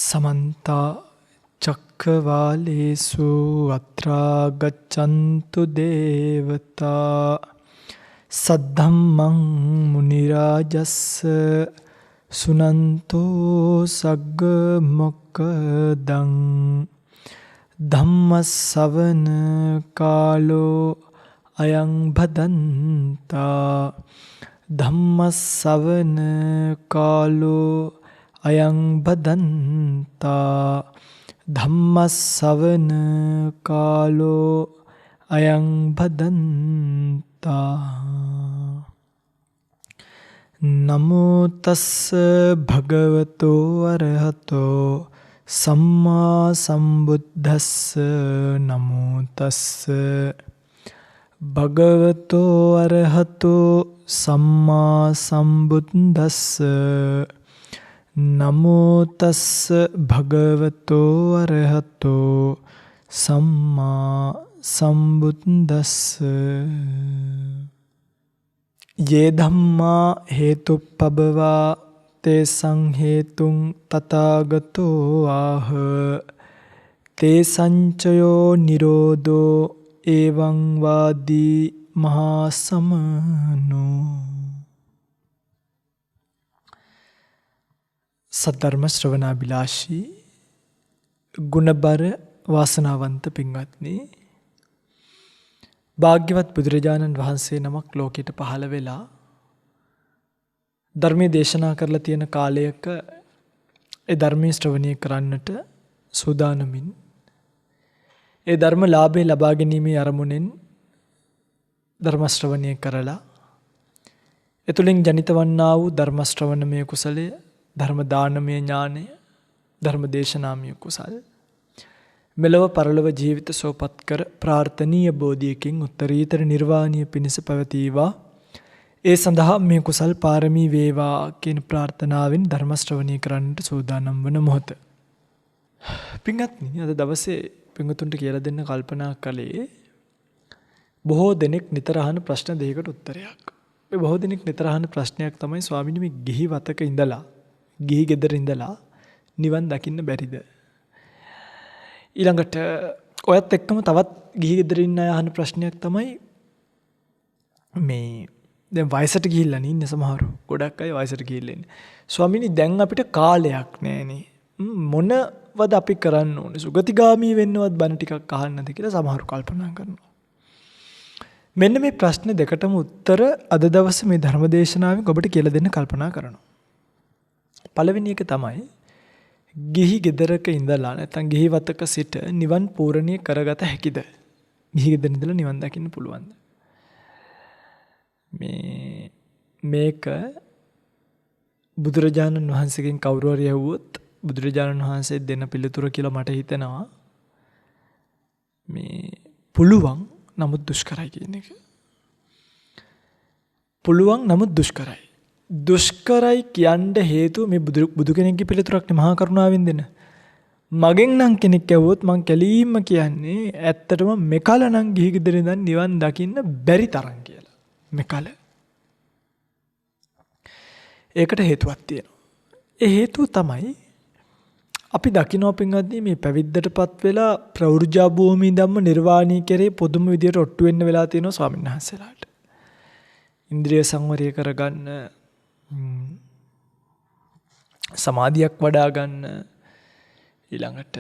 समन्ता चक्रवालेषु अत्रा गच्छन्तु देवता सद्धम्मं मुनिराजस्य सुनन्तो सग्गमोक्खदं धम्मश्रवण कालो अयं भदन्ता धम्मश्रवण कालो अयं भदन्ता धम्मश्रवण कालो अयं भदन्ता नमो तस्स भगवतो अरहतो सम्मा सम्बुद्धस्स नमो तस्स भगवतो अरहतो सम्मा सम्बुद्धस्स नमो तस्स भगवतो अरहतो सम्मा सम्बुद्धस्स ये धम्मा हेतुपभवा तेषां हेतुं तथागतो आह तेषाञ्चयो निरोधो एवं वादी महासमनो සද්ධර්ම ශ්‍රවණාබිලාෂී ගුණබර වාසනාවන්ත පින්වත්නි භාග්‍යවත් බුදුරජාණන් වහන්සේ නමක් ලෝකෙට පහළ වෙලා ධර්මයේ දේශනා කරලා තියෙන කාලයක ඒ ධර්මයේ ශ්‍රවණය කරන්නට සූදානමින් ඒ ධර්ම ලාභය ලබා ගැනීමේ අරමුණෙන් ධර්ම ශ්‍රවණය කරලා එතුලින් ජනිත වන්නා වූ ධර්ම ශ්‍රවණමය කුසලය ධර්ම දානමය ඥානය ධර්ම දේශනාමය කුසල් මෙලව පරලොව ජීවිත සෝපත් කර ප්‍රාර්ථනීය බෝධියකින් උත්තරීතර නිර්වාණීය පිණිස පැවතීවා ඒ සඳහා මේ කුසල් පාරමී වේවා කියන ප්‍රාර්ථනාවෙන් ධර්ම ශ්‍රවණය කරන්නට සූදානම් වන මොහොත. පින්වත්නි අද දවසේ පින්වතුන්ට කියලා දෙන්න කල්පනා කළේ බොහෝ දෙනෙක් නිතර අහන ප්‍රශ්න දෙකකට උත්තරයක්. මේ බොහෝ දෙනෙක් නිතර අහන ප්‍රශ්නයක් තමයි ස්වාමීනි මේ ගිහි වතක ඉඳලා ගිහි ගෙදර ඉඳලා නිවන් දකින්න බැරිද? ඊළඟට ඔයත් එක්කම තවත් ගිහි ගෙදර ඉන්න අය අහන ප්‍රශ්නයක් තමයි මේ දැන් වයසට ගිහිල්ලා ඉන්නේ සමහරව. ගොඩක් අය වයසට ගිහිල්ලා ඉන්නේ. ස්වාමීනි දැන් අපිට කාලයක් නැහැනේ. මොනවද අපි කරන්න ඕනේ? සුගතිගාමී වෙන්නවත් බණ ටිකක් අහන්නද කියලා සමහරව කල්පනා කරනවා. මෙන්න මේ ප්‍රශ්න දෙකටම උත්තර අද දවසේ මේ ධර්ම දේශනාවෙන් ඔබට කියලා දෙන්න කල්පනා කරනවා. පළවෙනි එක තමයි ගිහි ගෙදරක ඉඳලා නැත්නම් ගිහි වතක සිට නිවන් පූර්ණිය කරගත හැකිද? ගිහි ගෙදර ඉඳලා නිවන් දකින්න පුළුවන්ද? මේක බුදුරජාණන් වහන්සේගෙන් කවුරු හරි ඇහුවොත් බුදුරජාණන් වහන්සේ දෙන පිළිතුර කියලා මට හිතෙනවා. මේ පුළුවන් නමුත් දුෂ්කරයි කියන එක. පුළුවන් නමුත් දුෂ්කරයි. දුෂ්කරයි කියන්න හේතුව මේ බුදු කෙනෙක්ගේ පිළිතුරක් නේ මහා කරුණාවෙන් දෙන. මගෙන් නම් කෙනෙක් ඇහුවොත් මං කැලීම කියන්නේ ඇත්තටම මෙකල නම් ගිහි ගෙදර ඉඳන් නිවන් දකින්න බැරි තරම් කියලා. මෙකල. ඒකට හේතුවක් තියෙනවා. ඒ හේතුව තමයි අපි දකිනවා පින්වත්නි මේ පැවිද්දටපත් වෙලා ප්‍රවෘජා භූමිය ධම්ම නිර්වාණී කෙරේ පොදුම විදියට ඔට්ටු වෙන්න වෙලා තියෙනවා ස්වාමීන් වහන්සේලාට. ඉන්ද්‍රිය සංවරය කරගන්න සමාධියක් වඩා ගන්න ඊළඟට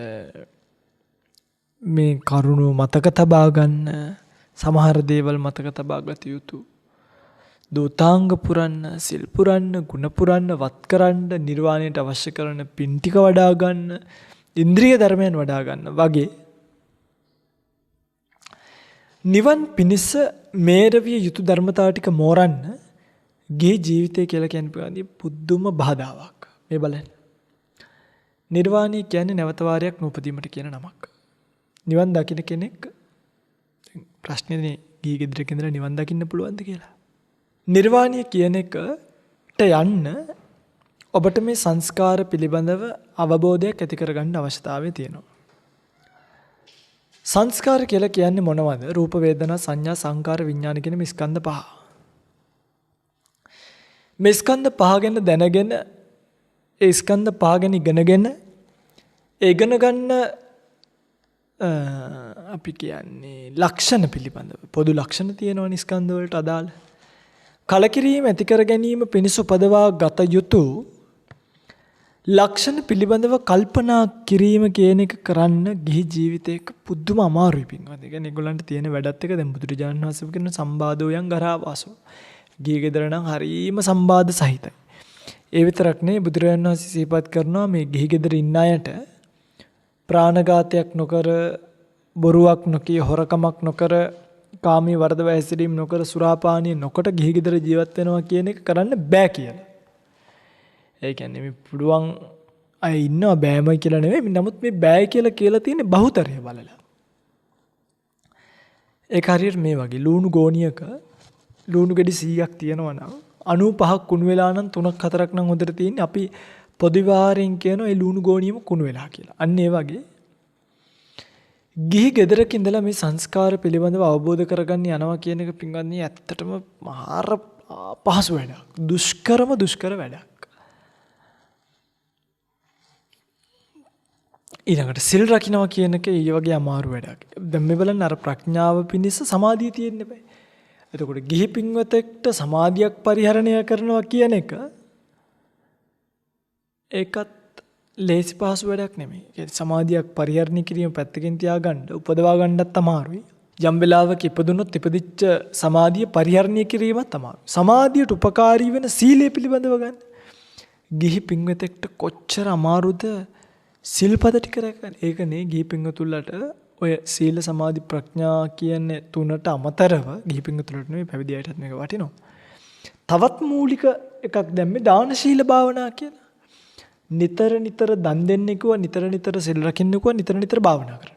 මේ කරුණු මතක තබා ගන්න සමහර දේවල් මතක තබා ගත යුතු දෝතාංග පුරන්න සිල් පුරන්න ගුණ පුරන්න වත් කරන්න නිර්වාණයට අවශ්‍ය කරන පින් ටික වඩා ගන්න ඉන්ද්‍රිය ධර්මයන් වඩා ගන්න වගේ නිවන් පිණිස මේරවිය යුතු ධර්මතාව ටික මෝරන්න ගේ ජීවිතය කියලා කියන්නේ පුදුම බාධාවක්. මේ බලන්න. නිර්වාණය කියන්නේ නැවත වාරයක් නූපදීමට කියන නමක්. නිවන් දකින්න කෙනෙක් ප්‍රශ්නේනේ ගිහි ගෙදරක ඉඳලා නිවන් දකින්න පුළුවන්ද කියලා. නිර්වාණය කියන එකට යන්න ඔබට මේ සංස්කාර පිළිබඳව අවබෝධයක් ඇති කරගන්න අවශ්‍යතාවය තියෙනවා. සංස්කාර කියලා කියන්නේ මොනවද? රූප වේදනා සංඥා සංකාර විඥාන කියන මේ ස්කන්ධ පහ. මේ ස්කන්ධ පහ ගැන දැනගෙන ඒ ස්කන්ධ පහ ගැන ඉගෙනගෙන ඉගෙන ගන්න අපි කියන්නේ ලක්ෂණ පිළිබඳව පොදු ලක්ෂණ තියෙනවා ස්කන්ධ වලට අදාළ. කලකිරීම ඇති කර ගැනීම පිණිස උපදවා ගත යුතු ලක්ෂණ පිළිබඳව කල්පනා කිරීම කියන එක කරන්න ගිහි ජීවිතයක පුදුම අමාරුයි පින්වත්. ඒ කියන්නේ ඒගොල්ලන්ට තියෙන වැඩත් එක දැන් බුදුරජාණන් වහන්සේ කියන සම්බාධෝයන් ගරාවාසෝ. ගිහි ගෙදර නම් හරීම සම්බාධ සහිතයි. ඒ විතරක් නෙවෙයි බුදුරජාණන් වහන්සේ සිහිපත් කරනවා මේ ගිහි ගෙදර ඉන්න අයට ප්‍රාණඝාතයක් නොකර, බොරුවක් නොකිය, හොරකමක් නොකර, කාමී වර්ධව හැසිරීම නොකර, සුරාපානීය නොකොට ගිහි ගෙදර ජීවත් වෙනවා කියන එක කරන්න බෑ කියලා. ඒ කියන්නේ මේ පුළුවන් අය ඉන්නවා බෑමයි කියලා නෙවෙයි. නමුත් මේ බෑ කියලා තියෙන්නේ බහුතරය බලලා. ඒක හරියට මේ වගේ ලුණු ගෝණියක ලුණු ගෙඩි 100ක් තියෙනවා නම් 95ක් කුණු වෙලා නම් 3ක් 4ක් නම් හොඳට තියෙන්නේ. අපි පොදු විවහාරයෙන් කියනවා ඒ ලුණු ගෝණියම කුණු වෙලා කියලා. අන්න ඒ වගේ ගිහි ගෙදරක ඉඳලා මේ සංස්කාර පිළිබඳව අවබෝධ කරගන්න යනවා කියන එක පින්වත්නි ඇත්තටම මහා පහසු වැඩක්. දුෂ්කර වැඩක්. ඊළඟට සිල් රකින්නවා කියන එක ඊ වගේ අමාරු වැඩක්. දැන් මේ බලන්න අර ප්‍රඥාව පිණිස සමාධිය තියෙන්න බෑ. එතකොට ගිහි පින්වතෙක්ට සමාධියක් පරිහරණය කරනවා කියන එක ඒකත් ලේසි පහසු වැඩක් නෙමෙයි. ඒ සමාධියක් පරිහරණය කිරීම පැත්තකින් තියාගන්න උපදවා ගන්නත් අමාරුයි. යම් වෙලාවක ඉපදුනොත් ඉපදිච්ච සමාධිය පරිහරණය කිරීමත් අමාරුයි. සමාධියට උපකාරී වෙන සීලය පිළිබඳව ගන්න. ගිහි පින්වතෙක්ට කොච්චර අමාරුද සිල්පද ටික රැකගන්න. ඒකනේ ගිහි පින්වතුන්ලට ඔය සීල සමාධි ප්‍රඥා කියන තුනට අමතරව ගිහි පින්වතුන්ලට නෙවෙයි පැවිදි අයටත් මේක වටිනවා. තවත් මූලික එකක් දැම්මේ දාන ශීල භාවනා කියලා. නිතර දන් දෙන්නේ කිව්වා, නිතර සිල් රකින්න කිව්වා, නිතර භාවනා කරන්න.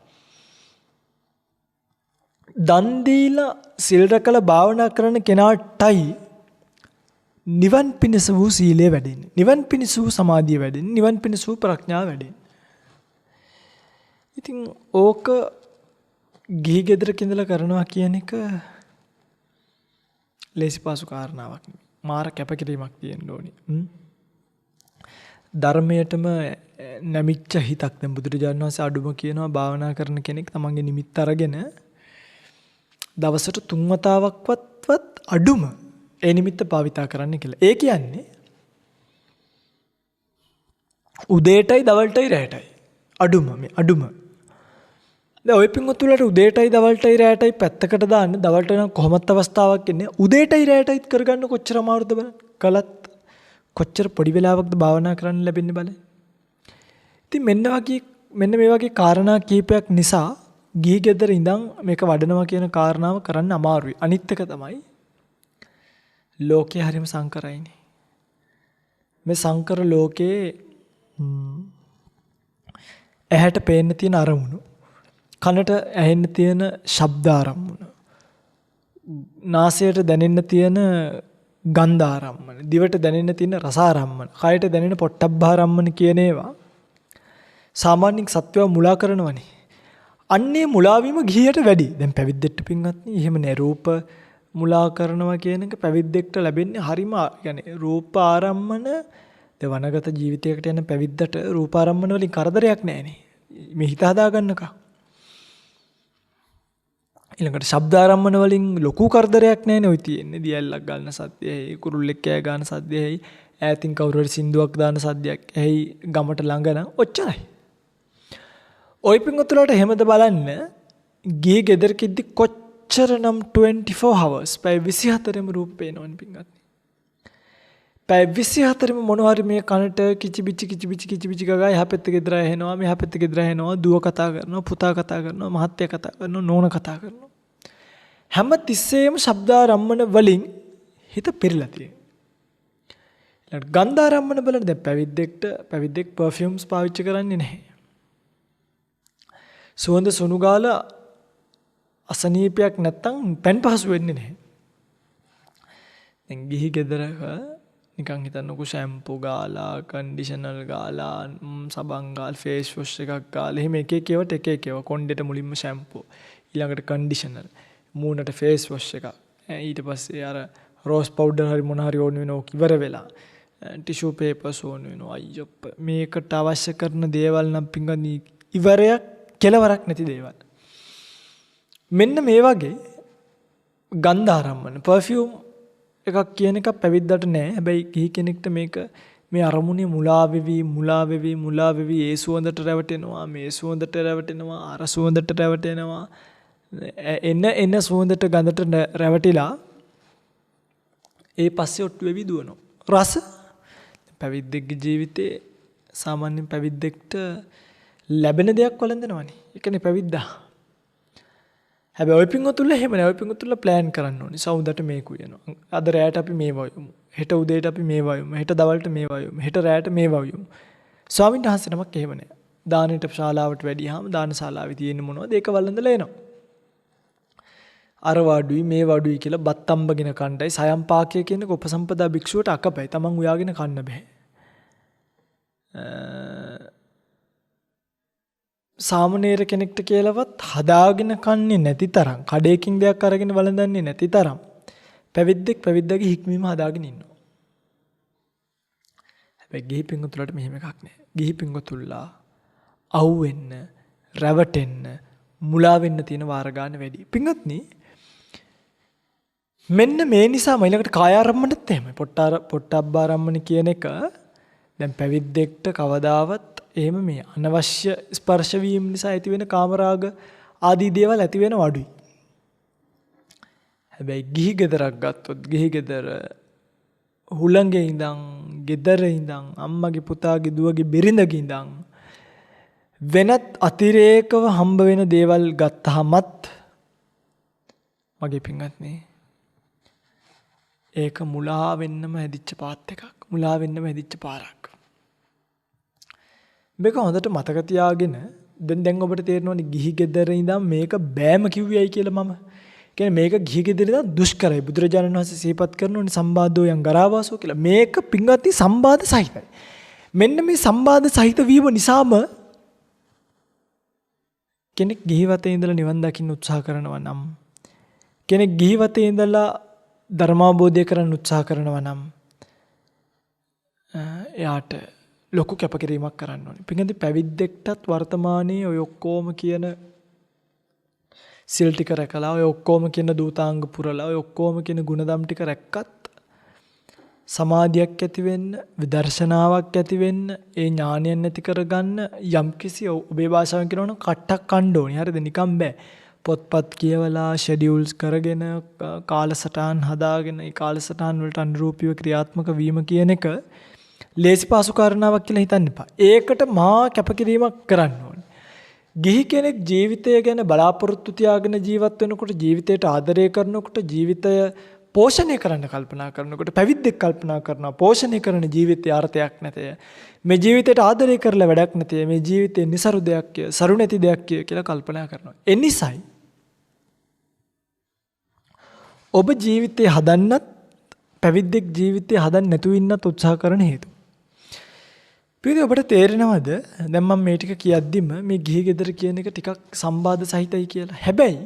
දන් දීලා සිල් රැකලා භාවනා කරන කෙනාටයි නිවන් පිණිස වූ සීලය වැඩෙන්නේ. නිවන් පිණිස වූ සමාධිය වැඩෙන්නේ. නිවන් පිණිස වූ ප්‍රඥාව වැඩෙන්නේ. ඉතින් ඕක ගිහි ගෙදරක ඉඳලා කරනවා කියන එක ලේසි පාසු කාරණාවක් නෙවෙයි. මාර කැපකිරීමක් තියෙන්න ඕනේ. ධර්මයටම නැමිච්ච හිතක්. දැන් බුදුරජාණන් වහන්සේ අඩුම කියනවා භාවනා කරන කෙනෙක් තමන්ගේ නිමිත්ත අරගෙන දවසට 3 වතාවක්වත් අඩුම ඒ නිමිත්ත භාවිතා කරන්න කියලා. ඒ කියන්නේ උදේටයි දවල්ටයි රැයටයි අඩුම. දැන් ඔය පින්වතුන්ලට උදේටයි දවල්ටයි රැයටයි පැත්තකට දාන්න දවල්ට නම් කොහොමත් අවස්ථාවක් ඉන්නේ. උදේටයි රැයටයිත් කරගන්න කොච්චර අමාරුද බලන්න. කලත් කොච්චර පොඩි වෙලාවක්ද භාවනා කරන්න ලැබෙන්නේ බලන්න. ඉතින් මෙන්න මේ වගේ කාරණා කීපයක් නිසා ගිහි ගෙදර ඉඳන් මේක වඩනවා කියන කාරණාව කරන්න අමාරුයි. අනිත් එක තමයි ලෝකේ හරිම සංකරයිනේ. මේ සංකර ලෝකේ ඇහැට පේන්න තියෙන අරමුණු, කනට ඇහෙන්න තියෙන ශබ්ද ආරම්මන, නාසයට දැනෙන්න තියෙන ගන්ධ ආරම්මන, දිවට දැනෙන්න තියෙන රස ආරම්මන, කයට දැනෙන පොට්ටබ්බ ආරම්මන කියන ඒවා සාමාන්‍යයෙන් සත්වව මුලා කරනවනේ. අන්නේ මුලාවීම ගිහියට වැඩි. දැන් පැවිද්දෙක්ට පින්වත්නි එහෙම නෑ. රූප මුලා කරනවා කියන එක පැවිද්දෙක්ට ලැබෙන්නේ හරිම يعني රූප ආරම්මන වනගත ජීවිතයකට යන පැවිද්දට රූප ආරම්මන වලින් කරදරයක් නෑනේ. මේ හිත හදාගන්නකම්. ඊළඟට ශබ්ද ආරම්මන වලින් ලොකු කරදරයක් නෑනේ ඔය තියෙන්නේ. දියැලක් ගන්න සද්දයයි, කුරුල්ලෙක් කෑ ගන්න සද්දයයි, ඈතින් කවුරු හරි සින්දුවක් දාන සද්දයක් ඇයි ගමට ළඟ නම් ඔච්චරයි. ඔය පින්වතුන්ලට එහෙමද බලන්න ගිහි ගෙදරකිද්දි කොච්චරනම් 24 hours පැය 24ම රූප පේනවනේ පින්වත්නි. පැය 24ම මොනවා හරි මේ කනට කිචිබිචි ගගා එහා පැත්ත ගෙදර ඇහෙනවා, මෙහා පැත්ත ගෙදර ඇහෙනවා, දුව කතා කරනවා, පුතා කතා කරනවා, මහත්තයා කතා කරනවා, නෝන කතා කරනවා. හැම තිස්සෙම ශබ්දාරම්මන වලින් හිත පෙරලා තියෙනවා. ඊළඟ ගන්ධාරම්මන බලන්න දැන් පැවිද්දෙක් පර්ෆියුම්ස් පාවිච්චි කරන්නේ නැහැ. සුවඳ සුණු ගාලා අසනීපයක් නැත්තම් පෙන් පහසු වෙන්නේ නැහැ. දැන් ගිහි ගෙදරක නිකන් හිතන්නකෝ ෂැම්පූ ගාලා, කන්ඩිෂනර් ගාලා, සබන් ගාලා, ෆේස් වොෂ් එකක් ගාලා එහෙම එක එක ඒවා කොණ්ඩෙට මුලින්ම ෂැම්පූ, ඊළඟට කන්ඩිෂනර්, මූණට ෆේස් වොෂ් එකක්, ඊට පස්සේ අර රෝස් පවුඩර් හරි මොන හරි ඕන වෙනෝ ඉවර වෙලා ටිෂු පේපර්ස් ඕන වෙනවා. අයියෝ මේකට අවශ්‍ය කරන දේවල් නම් පින්වත්නි ඉවරයක් කෙලවරක් නැති දේවල්. මෙන්න මේ වගේ ගන්ධ ආරම්මන පර්ෆියුම් එකක් කියන එක පැවිද්දට නෑ. හැබැයි ගිහි කෙනෙක්ට මේක මේ අරමුණේ මුලා වෙවි ඒ සුවඳට රැවටෙනවා, මේ සුවඳට රැවටෙනවා, අර සුවඳට රැවටෙනවා. එන සුවඳට ගඳට රැවටිලා ඒ පස්සේ ඔට්ටු වෙවි දුවනවා. රස පැවිද්දෙක්ගේ ජීවිතේ සාමාන්‍යයෙන් පැවිද්දෙක්ට ලැබෙන දෙයක් වළඳනවනේ. ඒ කියන්නේ පැවිද්දා. හැබැයි ඔය පිංගුතුල්ල එහෙම නෑ. ඔය පිංගුතුල්ල ප්ලෑන් කරන්න ඕනේ. සවුදට මේක වෙනවා. අද රැයට අපි මේ වයමු. හෙට උදේට අපි මේ වයමු. හෙට දවල්ට මේ වයමු. හෙට රැයට මේ වයමු. ස්වාමීන් වහන්සේ නමක් එහෙම නෑ. දානෙට ශාලාවට වැඩියාම දාන ශාලාවේ තියෙන මොනවද ඒක වළඳලා එනවා. අර වඩුයි මේ වඩුයි කියලා බත් අම්බගෙන කණ්ඩයි සයම් පාකය කියන උපසම්පදා භික්ෂුවට අකපයි. තමන් උයාගෙන කන්න බෑ. සාමණේර කෙනෙක්ට කියලාවත් හදාගෙන කන්නේ නැති තරම්, කඩේකින් දෙයක් අරගෙන වළඳන්නේ නැති තරම් පැවිද්දෙක් පැවිද්දාගේ හික්මීම හදාගෙන ඉන්නවා. හැබැයි ගිහි පිංගුතුලට මෙහෙම එකක් නෑ. ගිහි පිංගුතුල්ලා අවුෙන්න, රැවටෙන්න, මුලා වෙන්න තියෙන වාර ගන්න වැඩි. පිංගුත්නි මෙන්න මේ නිසා ඊළඟට කායාරම්මණයත් එහෙමයි. පොට්ටබ්බාරම්මණ කියන එක දැන් පැවිද්දෙක්ට කවදාවත් එහෙම මේ අනවශ්‍ය ස්පර්ශ වීම නිසා ඇති වෙන කාමරාග ආදී දේවල් ඇති වෙන වඩුයි. හැබැයි ගිහි ගෙදරක් ගත්තොත් ගිහි ගෙදර හුළඟේ ඉඳන්, ගෙදර ඉඳන්, අම්මගේ පුතාගේ දුවගේ බිරිඳගේ ඉඳන් වෙනත් අතිරේකව හම්බ වෙන දේවල් ගත්තහමත් මගේ පින්වත්නි ඒක මුලා වෙන්නම හැදිච්ච පාත් එකක්. මුලා වෙන්නම හැදිච්ච පාරක්. මේක හොඳට මතක තියාගෙන දැන් ඔබට තේරෙනවනේ ගිහි ගෙදර ඉඳන් මේක බෑම කිව්වයි කියලා මම. කියන්නේ මේක ගිහි ගෙදර ඉඳන් දුෂ්කරයි. බුදුරජාණන් වහන්සේ සිහිපත් කරනෝනේ සම්බාධෝ යං ගරාවාසෝ කියලා. මේක පින්වත්නි සම්බාධ සහිතයි. මෙන්න මේ සම්බාධ සහිත වීම නිසාම කෙනෙක් ගිහි වතේ ඉඳලා නිවන් දකින්න උත්සාහ කරනවා නම්, කෙනෙක් ගිහි වතේ ඉඳලා ධර්මාබෝධය කරන්න උත්සාහ කරනවා නම් එයාට ලොකු කැපකිරීමක් කරන්න ඕනේ. පින්වත්නි පැවිද්දෙක්ටත් වර්තමානයේ ඔය ඔක්කොම කියන සිල් ටික රැකලා, ඔය ඔක්කොම කියන දූතාංග පුරලා, ඔය ඔක්කොම කියන ගුණධම් ටික රැක්කත් සමාධියක් ඇති වෙන්න, විදර්ශනාවක් ඇති වෙන්න, ඒ ඥානයන් ඇති කරගන්න යම්කිසි ඔබේ භාෂාවෙන් කියනවනම් කට්ටක් කන්න ඕනේ. හරිද? නිකම් බෑ. පොත්පත් කියවලා ෂෙඩියුල්ස් කරගෙන කාලසටහන් හදාගෙන ඒ කාලසටහන් වලට අනුරූපීව ක්‍රියාත්මක වීම කියන එක ලේසි පාසු කාරණාවක් කියලා හිතන්න එපා. ඒකට මා කැපකිරීමක් කරන්න ඕනේ. ගිහි කෙනෙක් ජීවිතය ගැන බලාපොරොත්තු තියාගෙන ජීවත් වෙනකොට, ජීවිතයට ආදරය කරනකොට, ජීවිතය පෝෂණය කරන්න කල්පනා කරනකොට, පැවිද්දෙක් කල්පනා කරනවා පෝෂණය කරන ජීවිතයේ අර්ථයක් නැතේ. මේ ජීවිතයට ආදරය කරලා වැඩක් නැතේ. මේ ජීවිතේ નિසරු දෙයක්, සරු නැති දෙයක් කියලා කල්පනා කරනවා. එනිසයි ඔබ ජීවිතය හදන්නත් පැවිද්දෙක් ජීවිතය හදන්න නැතුව ඉන්නත් උත්සාහ කරන හේතු. පිළිදෙ ඔබට තේරෙනවද දැන් මම මේ ටික කියද්දිම මේ ගිහි ගෙදර කියන එක ටිකක් සම්බාධ සහිතයි කියලා. හැබැයි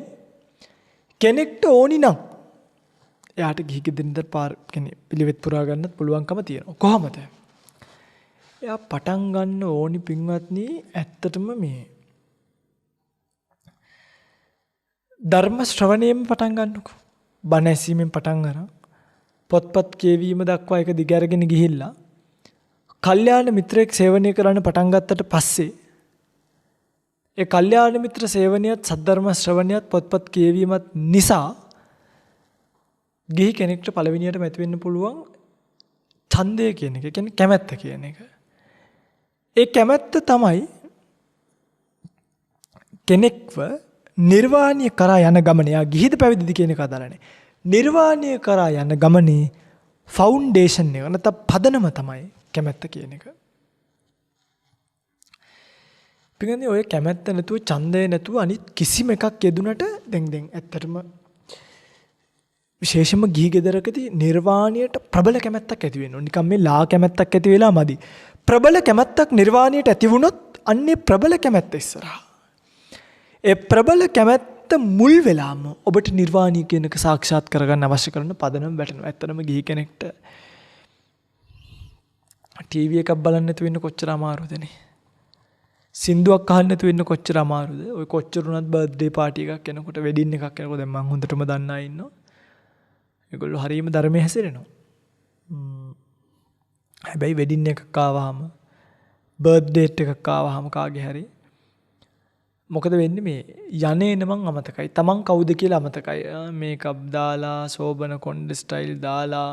කෙනෙක්ට ඕනි නම් එයාට ගිහි ගෙදරින්ද පිළිවෙත් පුරා ගන්නත් පුළුවන්කම තියෙනවා. කොහොමද? එයා පටන් ගන්න ඕනි පින්වත්නි ඇත්තටම මේ ධර්ම ශ්‍රවණයෙන් පටන් ගන්නකො. බණ ඇසීමෙන් පටන් අරන් පොත්පත් කියවීම දක්වා එක දිගහැරගෙන ගිහිල්ලා කල්යාණ මිත්‍රයෙක් සේවනය කරන්න පටන් ගත්තට පස්සේ ඒ කල්යාණ මිත්‍ර සේවනයත් සද්ධර්ම ශ්‍රවණයත් පොත්පත් කියවීමත් නිසා ගිහි කෙනෙක්ට පළවෙනියටම ඇති වෙන්න පුළුවන් ඡන්දය කියන එක. කියන්නේ කැමැත්ත කියන එක. ඒ කැමැත්ත තමයි කෙනෙක්ව නිර්වාණය කරා යන ගමන. යා ගිහිද පැවිදිද කියන එක අදාළනේ. නිර්වාණය කරා යන ගමනේ ෆවුන්ඩේෂන් එක නැත්නම් පදනම තමයි කැමැත්ත කියන එක. පිටින් ඔය කැමැත්ත නැතුව ඡන්දය නැතුව අනිත් කිසිම එකක් යෙදුනට දැන් ඇත්තටම විශේෂම ගිහි ගෙදරකදී නිර්වාණයට ප්‍රබල කැමැත්තක් ඇති වෙනවා. නිකම් මේ ලා කැමැත්තක් ඇති වෙලා මදි. ප්‍රබල කැමැත්තක් නිර්වාණයට ඇති වුණොත් අන්නේ ප්‍රබල කැමැත්ත ඉස්සරහා. ඒ ප්‍රබල කැමැත්ත මුල් වෙලාම ඔබට නිර්වාණය කියන එක සාක්ෂාත් කරගන්න අවශ්‍ය කරන පදනම වැටෙනවා. ඇත්තටම ගිහි කෙනෙක්ට ටීවී එකක් බලන්න නැතුව ඉන්න කොච්චර අමාරුදනේ. සින්දුවක් අහන්න නැතුව ඉන්න කොච්චර අමාරුද. ඔය කොච්චර උනත් බර්ත්ඩේ පාටි එකක් එනකොට වෙඩින් එකක් එනකොට දැන් මම හොඳටම දන්න අය ඉන්නවා. ඒගොල්ලෝ හරියම ධර්මයේ හැසිරෙනවා. හැබැයි වෙඩින් එකක් ආවහම බර්ත්ඩේ එකක් ආවහම කාගේ හරි මොකද වෙන්නේ මේ යන්නේ නමං අමතකයි. තමන් කවුද කියලා අමතකයි. මේකප් දාලා සෝබන කොණ්ඩ ස්ටයිල් දාලා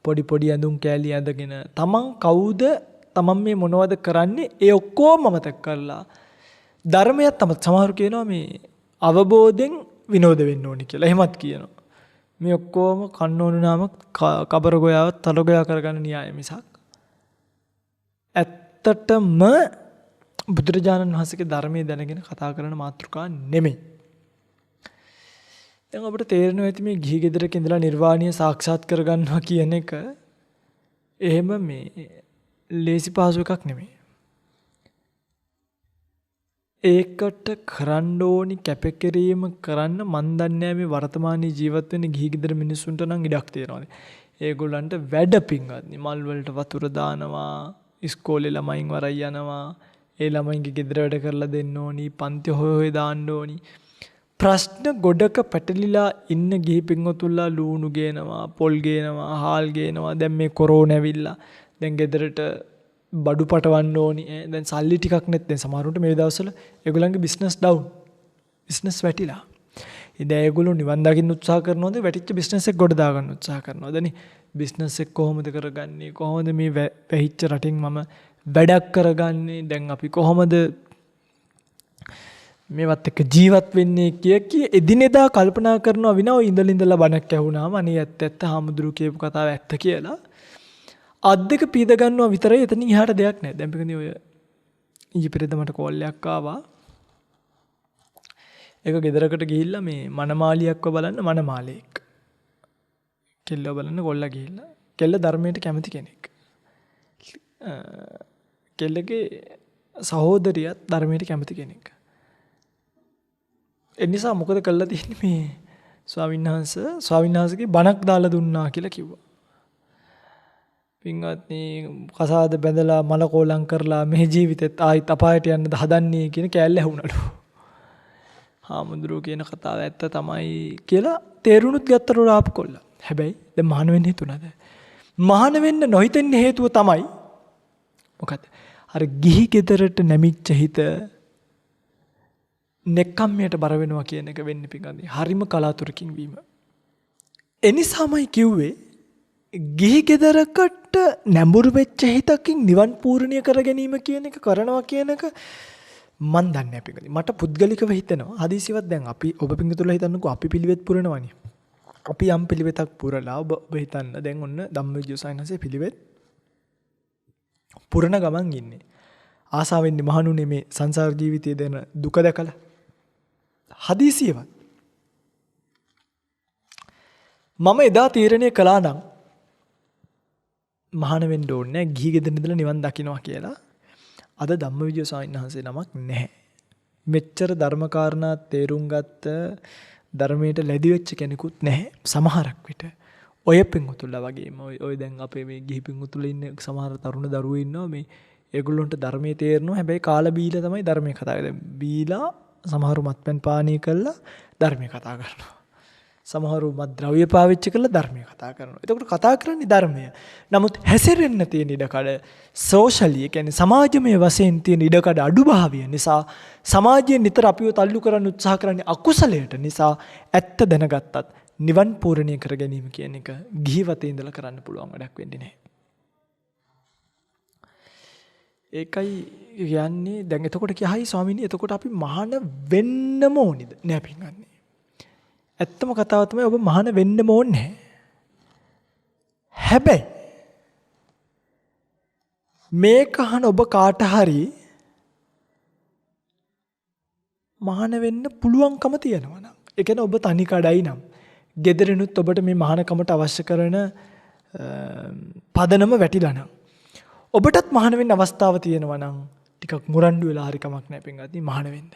පොඩි පොඩි ඇඳුම් කෑලි ඇඳගෙන තමන් කවුද තමන් මේ මොනවද කරන්නේ ඒ ඔක්කොම අමතක කරලා ධර්මයත් අමතක. සමහරු කියනවා මේ අවබෝධයෙන් විනෝද වෙන්න ඕනි කියලා. එහෙමත් කියනවා. මේ ඔක්කොම කන්න ඕන නාම කබර ගෝයාවත් තල ගෝයා කරගන්න න්‍යාය මිසක් ඇත්තටම බුදුරජාණන් වහන්සේගේ ධර්මයේ දැනගෙන කතා කරන මාතෘකා නෙමෙයි. දැන් අපිට තේරෙනවා ඇති මේ ගිහි ගෙදරක ඉඳලා නිර්වාණය සාක්ෂාත් කරගන්නවා කියන එක එහෙම මේ ලේසි පහසු එකක් නෙමෙයි. ඒකට කරන්න ඕනි කැපකිරීම කරන්න මන් දන්නේ මේ වර්තමානයේ ජීවත් වෙන ගිහි ගෙදර මිනිස්සුන්ට නම් ඉඩක් තියෙනවා. ඒගොල්ලන්ට වැඩ පිංගත්නි මල් වලට වතුර දානවා, ඉස්කෝලේ ළමයින් වරයි යනවා, ඒ ළමයින්ගේ ගෙදර වැඩ කරලා දෙන්න ඕනි, පන්ති හොය දාන්න ඕනි. ප්‍රශ්න ගොඩක පැටලිලා ඉන්න ගිහි පින්වතුන්ලා ලූණු ගේනවා, පොල් ගේනවා, හාල් ගේනවා. දැන් මේ කොරෝනා ඇවිල්ලා දැන් ගෙදරට බඩු පටවන්න ඕනි. දැන් සල්ලි ටිකක් නැත්. දැන් සමහරුන්ට මේ දවස්වල ඒගොල්ලන්ගේ බිස්නස් ඩවුන්. බිස්නස් වැටිලා. ඉතින් ඒගොල්ලෝ නිවන් දකින්න උත්සාහ කරනවද? වැටිච්ච බිස්නස් එක ගොඩ දාගන්න උත්සාහ කරනවද නේ? බිස්නස් එක කොහොමද කරගන්නේ? කොහොමද මේ වැහිච්ච රටින් මම වැඩක් කරගන්නේ? දැන් අපි කොහොමද මේවත් එක්ක ජීවත් වෙන්නේ කිය එදිනෙදා කල්පනා කරනවා විනා ඔය ඉඳලා බණක් ඇහුණාම අනේ ඇත්ත හාමුදුරු කියපු කතාව ඇත්ත කියලා අත් දෙක පීද ගන්නවා විතරයි. එතනින් එහාට දෙයක් නැහැ. දැන් පිටින් ඔය ඊයේ පෙරේද මට කෝල් එකක් ආවා. ඒක ගෙදරකට ගිහිල්ලා මේ මනමාලියක්ව බලන්න මනමාලෙක්. කෙල්ලව බලන්න කොල්ලා ගිහිල්ලා. කෙල්ල ධර්මයට කැමති කෙනෙක්. කෙල්ලගේ සහෝදරියත් ධර්මයට කැමති කෙනෙක්. ඒ නිසා මොකද කළා තියෙන්නේ මේ ස්වාමීන් වහන්සේගේ බණක් දාලා දුන්නා කියලා කිව්වා. පින්වත්නි කසාද බැඳලා මලකෝලම් කරලා මේ ජීවිතෙත් ආයිත් අපායට යන්නද හදන්නේ කියන කෑල්ල ඇහුණලු. හාමුදුරුවෝ කියන කතාව ඇත්ත තමයි කියලා තේරුණුත් ගත්තලු ආපු කොල්ලා. හැබැයි දැන් මහාන වෙන්න හිතුණාද? මහාන වෙන්න නොහිතෙන්න හේතුව තමයි මොකද? අර ගිහි ගෙදරට නැමිච්ච හිත නෙක්ඛම්මයට බර වෙනවා කියන එක වෙන්නේ පිටගන්නේ. හරිම කලාතුරකින් වීම. එනිසාමයි කිව්වේ ගිහි ගෙදරකට නැඹුරු වෙච්ච හිතකින් නිවන් පූර්ණිය කර ගැනීම කියන එක කරනවා කියන එක මන් දන්නේ නැහැ පිටගන්නේ. මට පුද්ගලිකව හිතෙනවා. හදිසියවත් දැන් අපි ඔබ පිටුතුලා හිතන්නකෝ අපි පිළිවෙත් පුරනවනේ. අපි යම් පිළිවෙතක් පුරලා ඔබ හිතන්න දැන් ඔන්න ධම්මවිජය සයන්සේ පිළිවෙත් පුරන ගමන් ඉන්නේ. ආසාවෙන් මහණුනේ මේ සංසාර ජීවිතයේ දෙන දුක දැකලා හදිසියවත් මම එදා තීරණය කළා නම් මහාන වෙන්න ඕනේ නැහැ ගිහි ගෙදර ඉඳලා නිවන් දකින්නවා කියලා. අද ධම්මවිජය ස්වාමීන් වහන්සේ නමක් නැහැ. මෙච්චර ධර්මකාරණා තේරුම් ගත්ත ධර්මයට ලැබි වෙච්ච කෙනෙකුත් නැහැ. සමහරක් විට ඔය පින්වතුන්ලා වගේම ඔය දැන් අපේ මේ ගිහි පින්වතුන්ලා ඉන්න සමහර තරුණ දරුවෝ ඉන්නවා මේ ඒගොල්ලොන්ට ධර්මයේ තේරෙනවා. හැබැයි කාලා බීලා තමයි ධර්මයේ කතා කරන්නේ. බීලා සමහරු මත්පැන් පානය කළා ධර්මයේ කතා කරනවා. සමහරු මත්ද්‍රව්‍ය පාවිච්චි කරලා ධර්මයේ කතා කරනවා. එතකොට කතා කරන්නේ ධර්මය. නමුත් හැසිරෙන්න තියෙන ඉඩකඩ සෝෂලි කියන්නේ සමාජමය වශයෙන් තියෙන ඉඩකඩ අඩුභාවය නිසා සමාජයෙන් නිතර අපිව තල්ලු කරන්න උත්සාහ කරන්නේ අකුසලයට නිසා ඇත්ත දැනගත්තත් නිවන් පූර්ණිය කර ගැනීම කියන එක ගිහිවතේ ඉඳලා කරන්න පුළුවන් වැඩක් වෙන්නේ නැහැ. ඒකයි කියන්නේ දැන් එතකොට කියහයි ස්වාමීනි එතකොට අපි මහාන වෙන්නම ඕනිද? නෑ පින්වත්නි. ඇත්තම කතාව තමයි ඔබ මහාන වෙන්නම ඕනේ. හැබැයි මේක අහන ඔබ කාට හරි මහාන වෙන්න පුළුවන්කම තියෙනවා නම් ඒ කියන්නේ ඔබ තනි කඩයි නම් ගෙදරිනුත් ඔබට මේ මහානකමට අවශ්‍ය කරන පදනම වැටිලා නම් ඔබටත් මහාන වෙන්න අවස්ථාව තියෙනවා නම් ටිකක් මුරණ්ඩු වෙලා හරි කමක් නැහැ පින්වත්නි මහාන වෙන්න.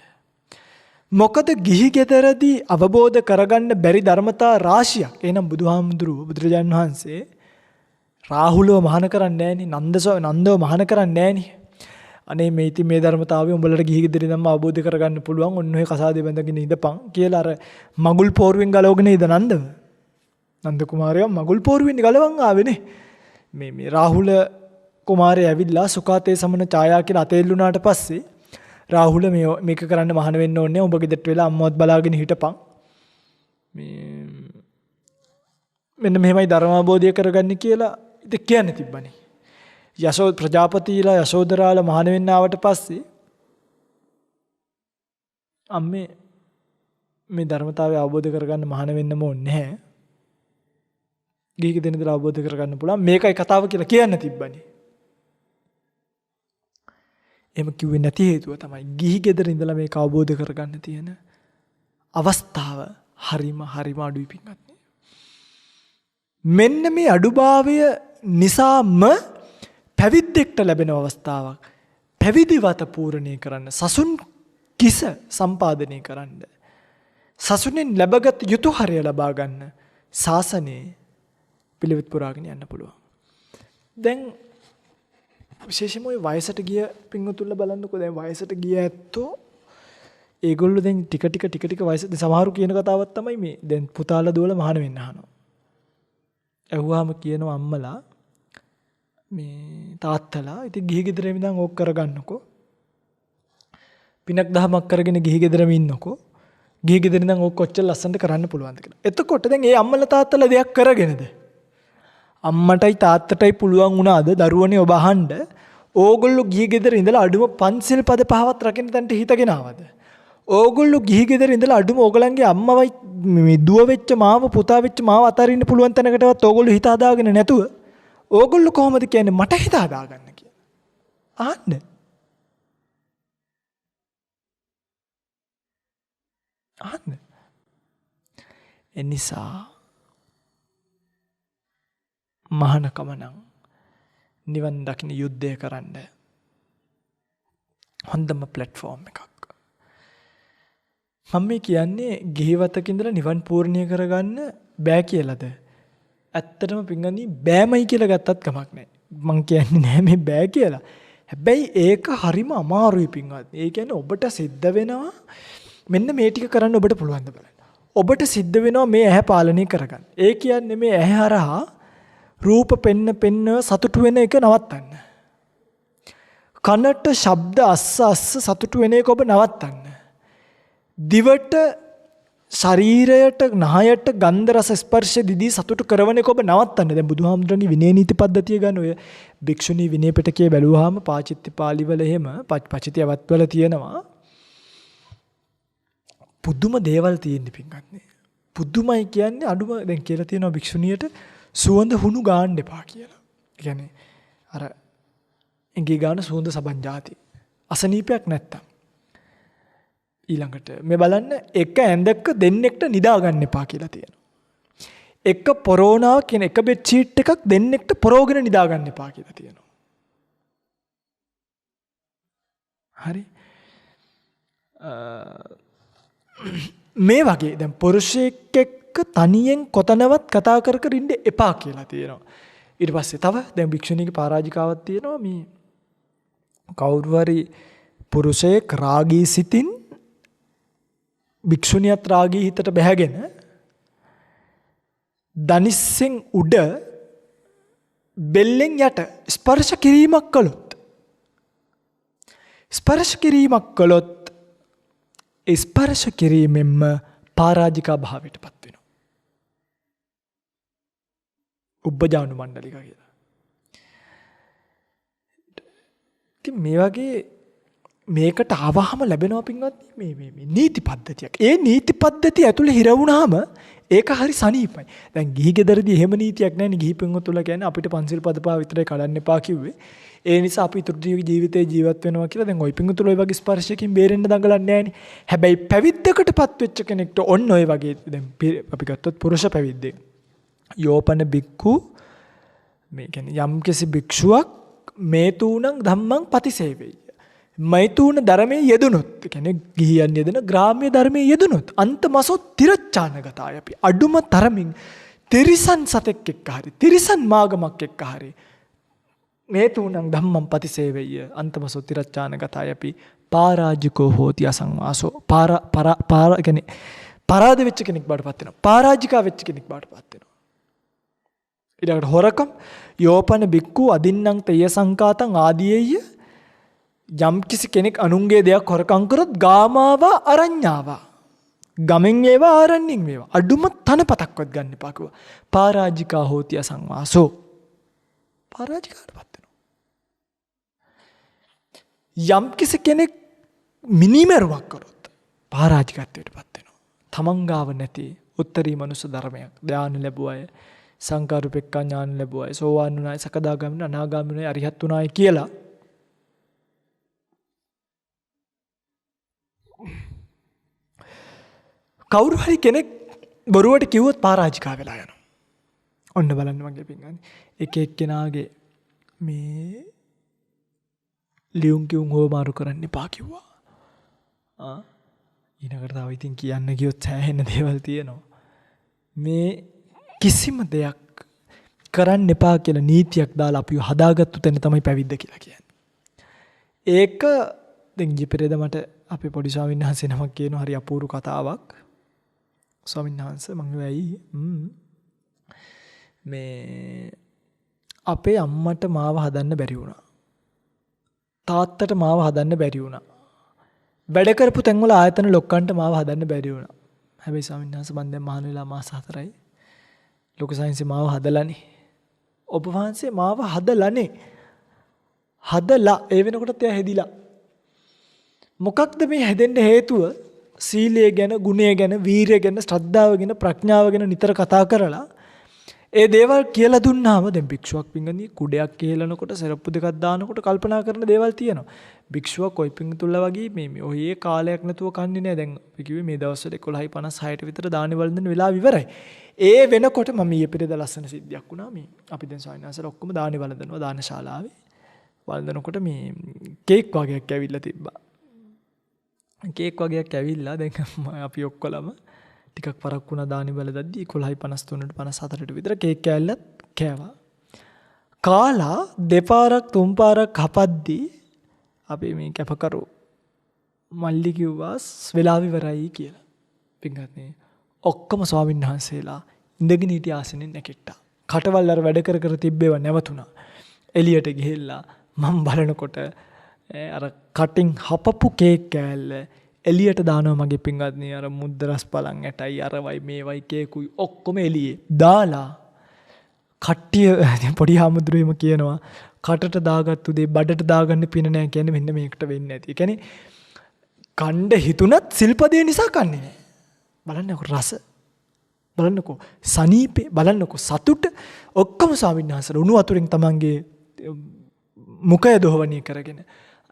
මොකද ගිහි ගෙදරදී අවබෝධ කරගන්න බැරි ධර්මතා රාශියක්. එහෙනම් බුදුරජාණන් වහන්සේ රාහුලව මහාන කරන්නේ නැහනේ. නන්දව මහාන කරන්නේ නැහනේ. අනේ මේ ඉතින් මේ ධර්මතාවය උඹලට ගිහි ගෙදර ඉඳන්ම අවබෝධ කරගන්න පුළුවන්. ඔන්න ඔය කසාදේ බැඳගෙන ඉඳපන් කියලා අර මගුල් පෝරුවෙන් ගලවගෙන ඉඳ නන්දව. නන්ද කුමාරයා මගුල් පෝරුවෙන් ගලවන් ආවේනේ. මේ රාහුල කුමාරයා ඇවිල්ලා සුකාතේ සමන ඡායා කියලා අතෙල්ලුණාට පස්සේ රාහුල මේක කරන්න මහාන වෙන්න ඕනේ. උඹ ගෙදරට වෙලා අම්මවත් බලාගෙන හිටපන්. මෙන්න මෙහෙමයි ධර්ම අවබෝධය කරගන්න කියලා ඉතින් කියන්න තිබ්බනේ. ප්‍රජාපතිලා යශෝදරාලා මහාන වෙන්න ආවට පස්සේ අම්මේ මේ ධර්මතාවය අවබෝධ කරගන්න මහාන වෙන්නම ඕනේ නැහැ. ගිහි ගෙදර ඉඳලා අවබෝධ කරගන්න පුළුවන්. මේකයි කතාව කියලා කියන්න තිබ්බනේ. එහෙම කිව්වේ නැති හේතුව තමයි ගිහි ගෙදර ඉඳලා මේක අවබෝධ කරගන්න තියෙන අවස්ථාව හරිම අඩුයි පින්වත්නි. මෙන්න මේ අඩුභාවය නිසාම පැවිද්දෙක්ට ලැබෙන අවස්ථාවක්. පැවිදි වත පූර්ණේ කරන්න, සසුන් කිස සම්පාදනය කරන්න, සසුනෙන් ලැබගත් යුතුයහරය ලබා ගන්න ශාසනයේ පිළිවෙත් පුරාගෙන යන්න පුළුවන්. දැන් විශේෂයෙන්ම ওই වයසට ගිය පින්වතුන්ලා බලන්නකෝ. දැන් වයසට ගිය ඇත්තෝ ඒගොල්ලෝ දැන් ටික වයසට සමහරු කියන කතාවක් තමයි මේ දැන් පුතාලා දුවලා මහාන වෙන්න අහනවා. ඇහුවාම කියනවා අම්මලා මේ තාත්තලා ඉතින් ගිහි ගෙදරම ඉඳන් ඕක කරගන්නකෝ. පිනක් දහමක් කරගෙන ගිහි ගෙදරම ඉන්නකෝ. ගිහි ගෙදර ඉඳන් ඕක කොච්චර ලස්සනට කරන්න පුළුවන්ද කියලා. එතකොට දැන් මේ අම්මලා තාත්තලා දෙයක් කරගෙනද? අම්මටයි තාත්තටයි පුළුවන් වුණාද දරුවනේ ඔබ අහන්න ඕගොල්ලෝ ගිහි ගෙදර ඉඳලා අඩුම පන්සිල් පද පහවත් රකින්න තැනට හිතගෙන ආවද? ඕගොල්ලෝ ගිහි ගෙදර ඉඳලා අඩුම ඕගලන්ගේ අම්මවයි මේ දුව වෙච්ච මාව පුතා වෙච්ච මාව අතරින්න පුළුවන් තැනකටවත් ඕගොල්ලෝ හිත හදාගෙන නැතුව ඕගොල්ලෝ කොහොමද කියන්නේ මට හිත හදාගන්න කියලා. අහන්න. එනිසා මහානකම නම් නිවන් දකින්න යුද්ධය කරන්න හොඳම ප්ලැට්ෆෝම් එකක්. මම මේ කියන්නේ ගිහිවතක ඉඳලා නිවන් පූර්ණිය කරගන්න බෑ කියලාද? ඇත්තටම පින්ගන්නේ බෑමයි කියලා ගත්තත් කමක් නැහැ. මං කියන්නේ නෑ මේ බෑ කියලා. හැබැයි ඒක හරිම අමාරුයි පින්වත්. ඒ කියන්නේ ඔබට සිද්ධ වෙනවා මෙන්න මේ ටික කරන්න ඔබට පුළුවන් ද බලන්න. ඔබට සිද්ධ වෙනවා මේ ඇහැ පාලනය කරගන්න. ඒ කියන්නේ මේ ඇහැ හරහා රූප පෙන්න සතුටු වෙන එක නවත්තන්න. කනට ශබ්ද අස්ස සතුටු වෙන එක ඔබ නවත්තන්න. දිවට ශරීරයට නහයට ගන්ධ රස ස්පර්ශ දිදී සතුටු කරන එක ඔබ නවත්තන්න. දැන් බුදුහාමුදුරන්ගේ විනය නීති පද්ධතිය ගන්න ඔය භික්ෂුණී විනය පිටකයේ බැලුවාම පාචිත්‍ය පාළිවල එහෙම පචිතිය වත්වල තියෙනවා. පුදුම දේවල් තියෙන්නේ පින්වත්නි. පුදුමයි කියන්නේ අඩුම දැන් කියලා තියෙනවා භික්ෂුණියට සුවඳ හුණු ගාන්න එපා කියලා. ඒ කියන්නේ අර එංගේ ගාන සුවඳ සබන් જાති. අසනීපයක් නැත්තම්. ඊළඟට මේ බලන්න එක ඇඳක දෙන්නෙක්ට නිදා ගන්න එපා කියලා තියෙනවා. එක පොරෝනාව කියන එක බෙඩ් ෂීට් එකක් දෙන්නෙක්ට පොරෝගෙන නිදා ගන්න එපා කියලා තියෙනවා. හරි. මේ වගේ දැන් පුරුෂයෙක් එක්ක තනියෙන් කොතනවත් කතා කර ඉන්න එපා කියලා තියෙනවා. ඊට පස්සේ තව දැන් භික්ෂුණීගේ පරාජිකාවක් තියෙනවා. මේ කවුරු හරි පුරුෂයෙක් රාගී සිතින් භික්ෂුණියත් රාගී හිතට බැහැගෙන දනිස්සෙන් උඩ බෙල්ලෙන් යට ස්පර්ශ කිරීමක් කළොත් ස්පර්ශ කිරීමෙන්ම පරාජිකා භාවයට පත් වෙනවා. උබ්බජානු මණ්ඩලික කියලා. ඉතින් මේ වගේ මේකට ආවහම ලැබෙනවා පින්වත්නි මේ නීති පද්ධතියක්. ඒ නීති පද්ධතිය ඇතුලේ හිර වුණාම ඒක හරි සනීපයි. දැන් ගිහි ගෙදරදී එහෙම නීතියක් නැහැ නේ. ගිහි පින්වතුන්ලා කියන්නේ අපිට පන්සිල් පද පහ විතරයි කඩන්න එපා කිව්වේ. ඒ නිසා අපි ඉතුරු ජීවිතේ ජීවත් වෙනවා කියලා. දැන් ওই පින්වතුන්ලා ওই වගේ ස්පර්ශයකින් බේරෙන්න දඟලන්නේ නැහැ නේ. හැබැයි පැවිද්දකටපත් වෙච්ච කෙනෙක්ට ඔන්න ඔය වගේ දැන් අපි ගත්තොත් පුරුෂ පැවිද්දේ. යෝපන බික්ඛු මේ කියන්නේ යම්කිසි භික්ෂුවක් මේ තුණං ධම්මං පතිසේවෙයි. මෛතුන ධර්මයේ යෙදුනොත් කියන්නේ ගිහියන් යෙදෙන ග්‍රාම්‍ය ධර්මයේ යෙදුනොත් අන්තමසොත් තිරච්ඡානගතය අපි අඩුම තරමින් තිරිසන් සතෙක් එක්ක හරි තිරිසන් මාගමක් එක්ක හරි මේ තුනං ධම්මං පතිසේවෙය්‍ය අන්තම සොතිරච්ඡාන ගතය අපි පරාජිකෝ හෝති අසංවාසෝ කියන්නේ පරාද වෙච්ච කෙනෙක් බාටපත් වෙනවා. පරාජිකා වෙච්ච කෙනෙක් බාටපත් වෙනවා. ඊළඟට හොරකම් යෝපන බික්කු අදින්නම් තය සංකාතං ආදීයය යම් කිසි කෙනෙක් අනුන්ගේ දෙයක් හොරකම් කරොත් ගාමාවා අරඤ්ඤාවා ගමෙන් ඒවා ආරණ්‍යෙන් වේවා අඩුම තනපතක්වත් ගන්න එපා කිව්වා. පරාජිකා හෝති අසංවාසෝ පරාජිකාටපත් වෙනවා. යම් කිසි කෙනෙක් මිනිමරුවක් කරොත් පරාජිකත්වයටපත් වෙනවා. තමන් ගාව නැති උත්තරී මනුස්ස ධර්මයක් ධානය ලැබුව අය සංකාරුපෙක්ඛා ඥාන ලැබුව අය සෝවාන් වුණා අය සකදාගාමී අනාගාමී වුණා අරිහත් වුණා අය කියලා කවුරු හරි කෙනෙක් බොරුවට කිව්වොත් පරාජිකා වෙලා යනවා. ඔන්න බලන්න මගේ පින්ගන්නේ. එක එක්කෙනාගේ මේ ලියුම් කිවුම් හොමාරු කරන්න එපා කිව්වා. ඊනකට තව ඉතින් කියන්න ගියොත් සෑහෙන දේවල් තියෙනවා. මේ කිසිම දෙයක් කරන්න එපා කියලා නීතියක් දාලා අපිව හදාගත්තු තැන තමයි පැවිද්ද කියලා කියන්නේ. ඒක දැන් ජීපරේද මට අපේ පොඩි ස්වාමීන් වහන්සේ නමක් කියන හරි අපූර්ව කතාවක්. ස්වාමීන් වහන්සේ මම වෙයි මේ අපේ අම්මට මාව හදන්න බැරි වුණා. තාත්තට මාව හදන්න බැරි වුණා. වැඩ කරපු තැන්වල ආයතන ලොක්කන්ට මාව හදන්න බැරි වුණා. හැබැයි ස්වාමීන් වහන්සේ මම දැන් මහාන වෙලා මාස 4යි. ලොකු සයින්සේ මාව හදලානේ. ඔබ වහන්සේ මාව හදලානේ. හදලා ඒ වෙනකොටත් එයා හැදිලා. මොකක්ද මේ හැදෙන්න හේතුව? සීලය ගැන, ගුණය ගැන, වීරිය ගැන, ශ්‍රද්ධාව ගැන, ප්‍රඥාව ගැන නිතර කතා කරලා ඒ දේවල් කියලා දුන්නාම දැන් භික්ෂුවක් පිංගනි කුඩයක් කියලානකොට සරප්පු දෙකක් දානකොට කල්පනා කරන දේවල් තියෙනවා. භික්ෂුවක් කොයි පිංගුතුල්ලා වගේ මේ ඔය කාලයක් නැතුව කන්නේ නැහැ. දැන් අපි කිව්වේ මේ දවස්වල 11:56ට විතර දානි වළඳන වෙලාව ඉවරයි. ඒ වෙනකොට මම ඊයේ පෙරේද ලස්සන සිද්ධියක් වුණා. මේ අපි දැන් සායනාසල ඔක්කොම දානි වළඳනවා දානශාලාවේ. වළඳනකොට මේ කේක් වගේක් ඇවිල්ලා තිබ්බා. කේක් වගේක් ඇවිල්ලා දැන් අපි ඔක්කොලම ටිකක් පරක් වුණා දානි වළඳද්දි 11:53ට 54ට විතර කේක් කෑල්ලත් කෑවා. කාලා දෙපාරක් තුන් පාරක් හපද්දී අපි මේ කැපකරු මල්ලි කිව්වා වෙලාව ඉවරයි කියලා. පින්ගත්නේ ඔක්කොම ස්වාමීන් වහන්සේලා ඉඳගෙන හිටිය ආසනෙන් නැගිට්ටා. කටවල් අර වැඩ කර කර තිබ්බේව නැවතුණා. එළියට ගිහිල්ලා මම බලනකොට අර කටින් හපපු කේක් කෑල්ල එළියට දානවා මගේ පින්ගත්නේ අර මුද්ද රස් බලන් ඇටයි අරවයි මේවයි කේකුයි ඔක්කොම එළියේ දාලා කට්ටිය පොඩි හාමුදුරුවෝම කියනවා කටට දාගත්තු දේ බඩට දාගන්න පින නැහැ කියන්නේ මෙන්න මේකට වෙන්නේ නැති. ඒ කියන්නේ කණ්ඩ හිතුණත් සිල්පදේ නිසා කන්නේ නැහැ. බලන්නකො රස බලන්නකො සනීපේ බලන්නකො සතුට ඔක්කොම ස්වාමීන් වහන්සේලා උණු වතුරෙන් තමන්ගේ මුඛය දොහවණී කරගෙන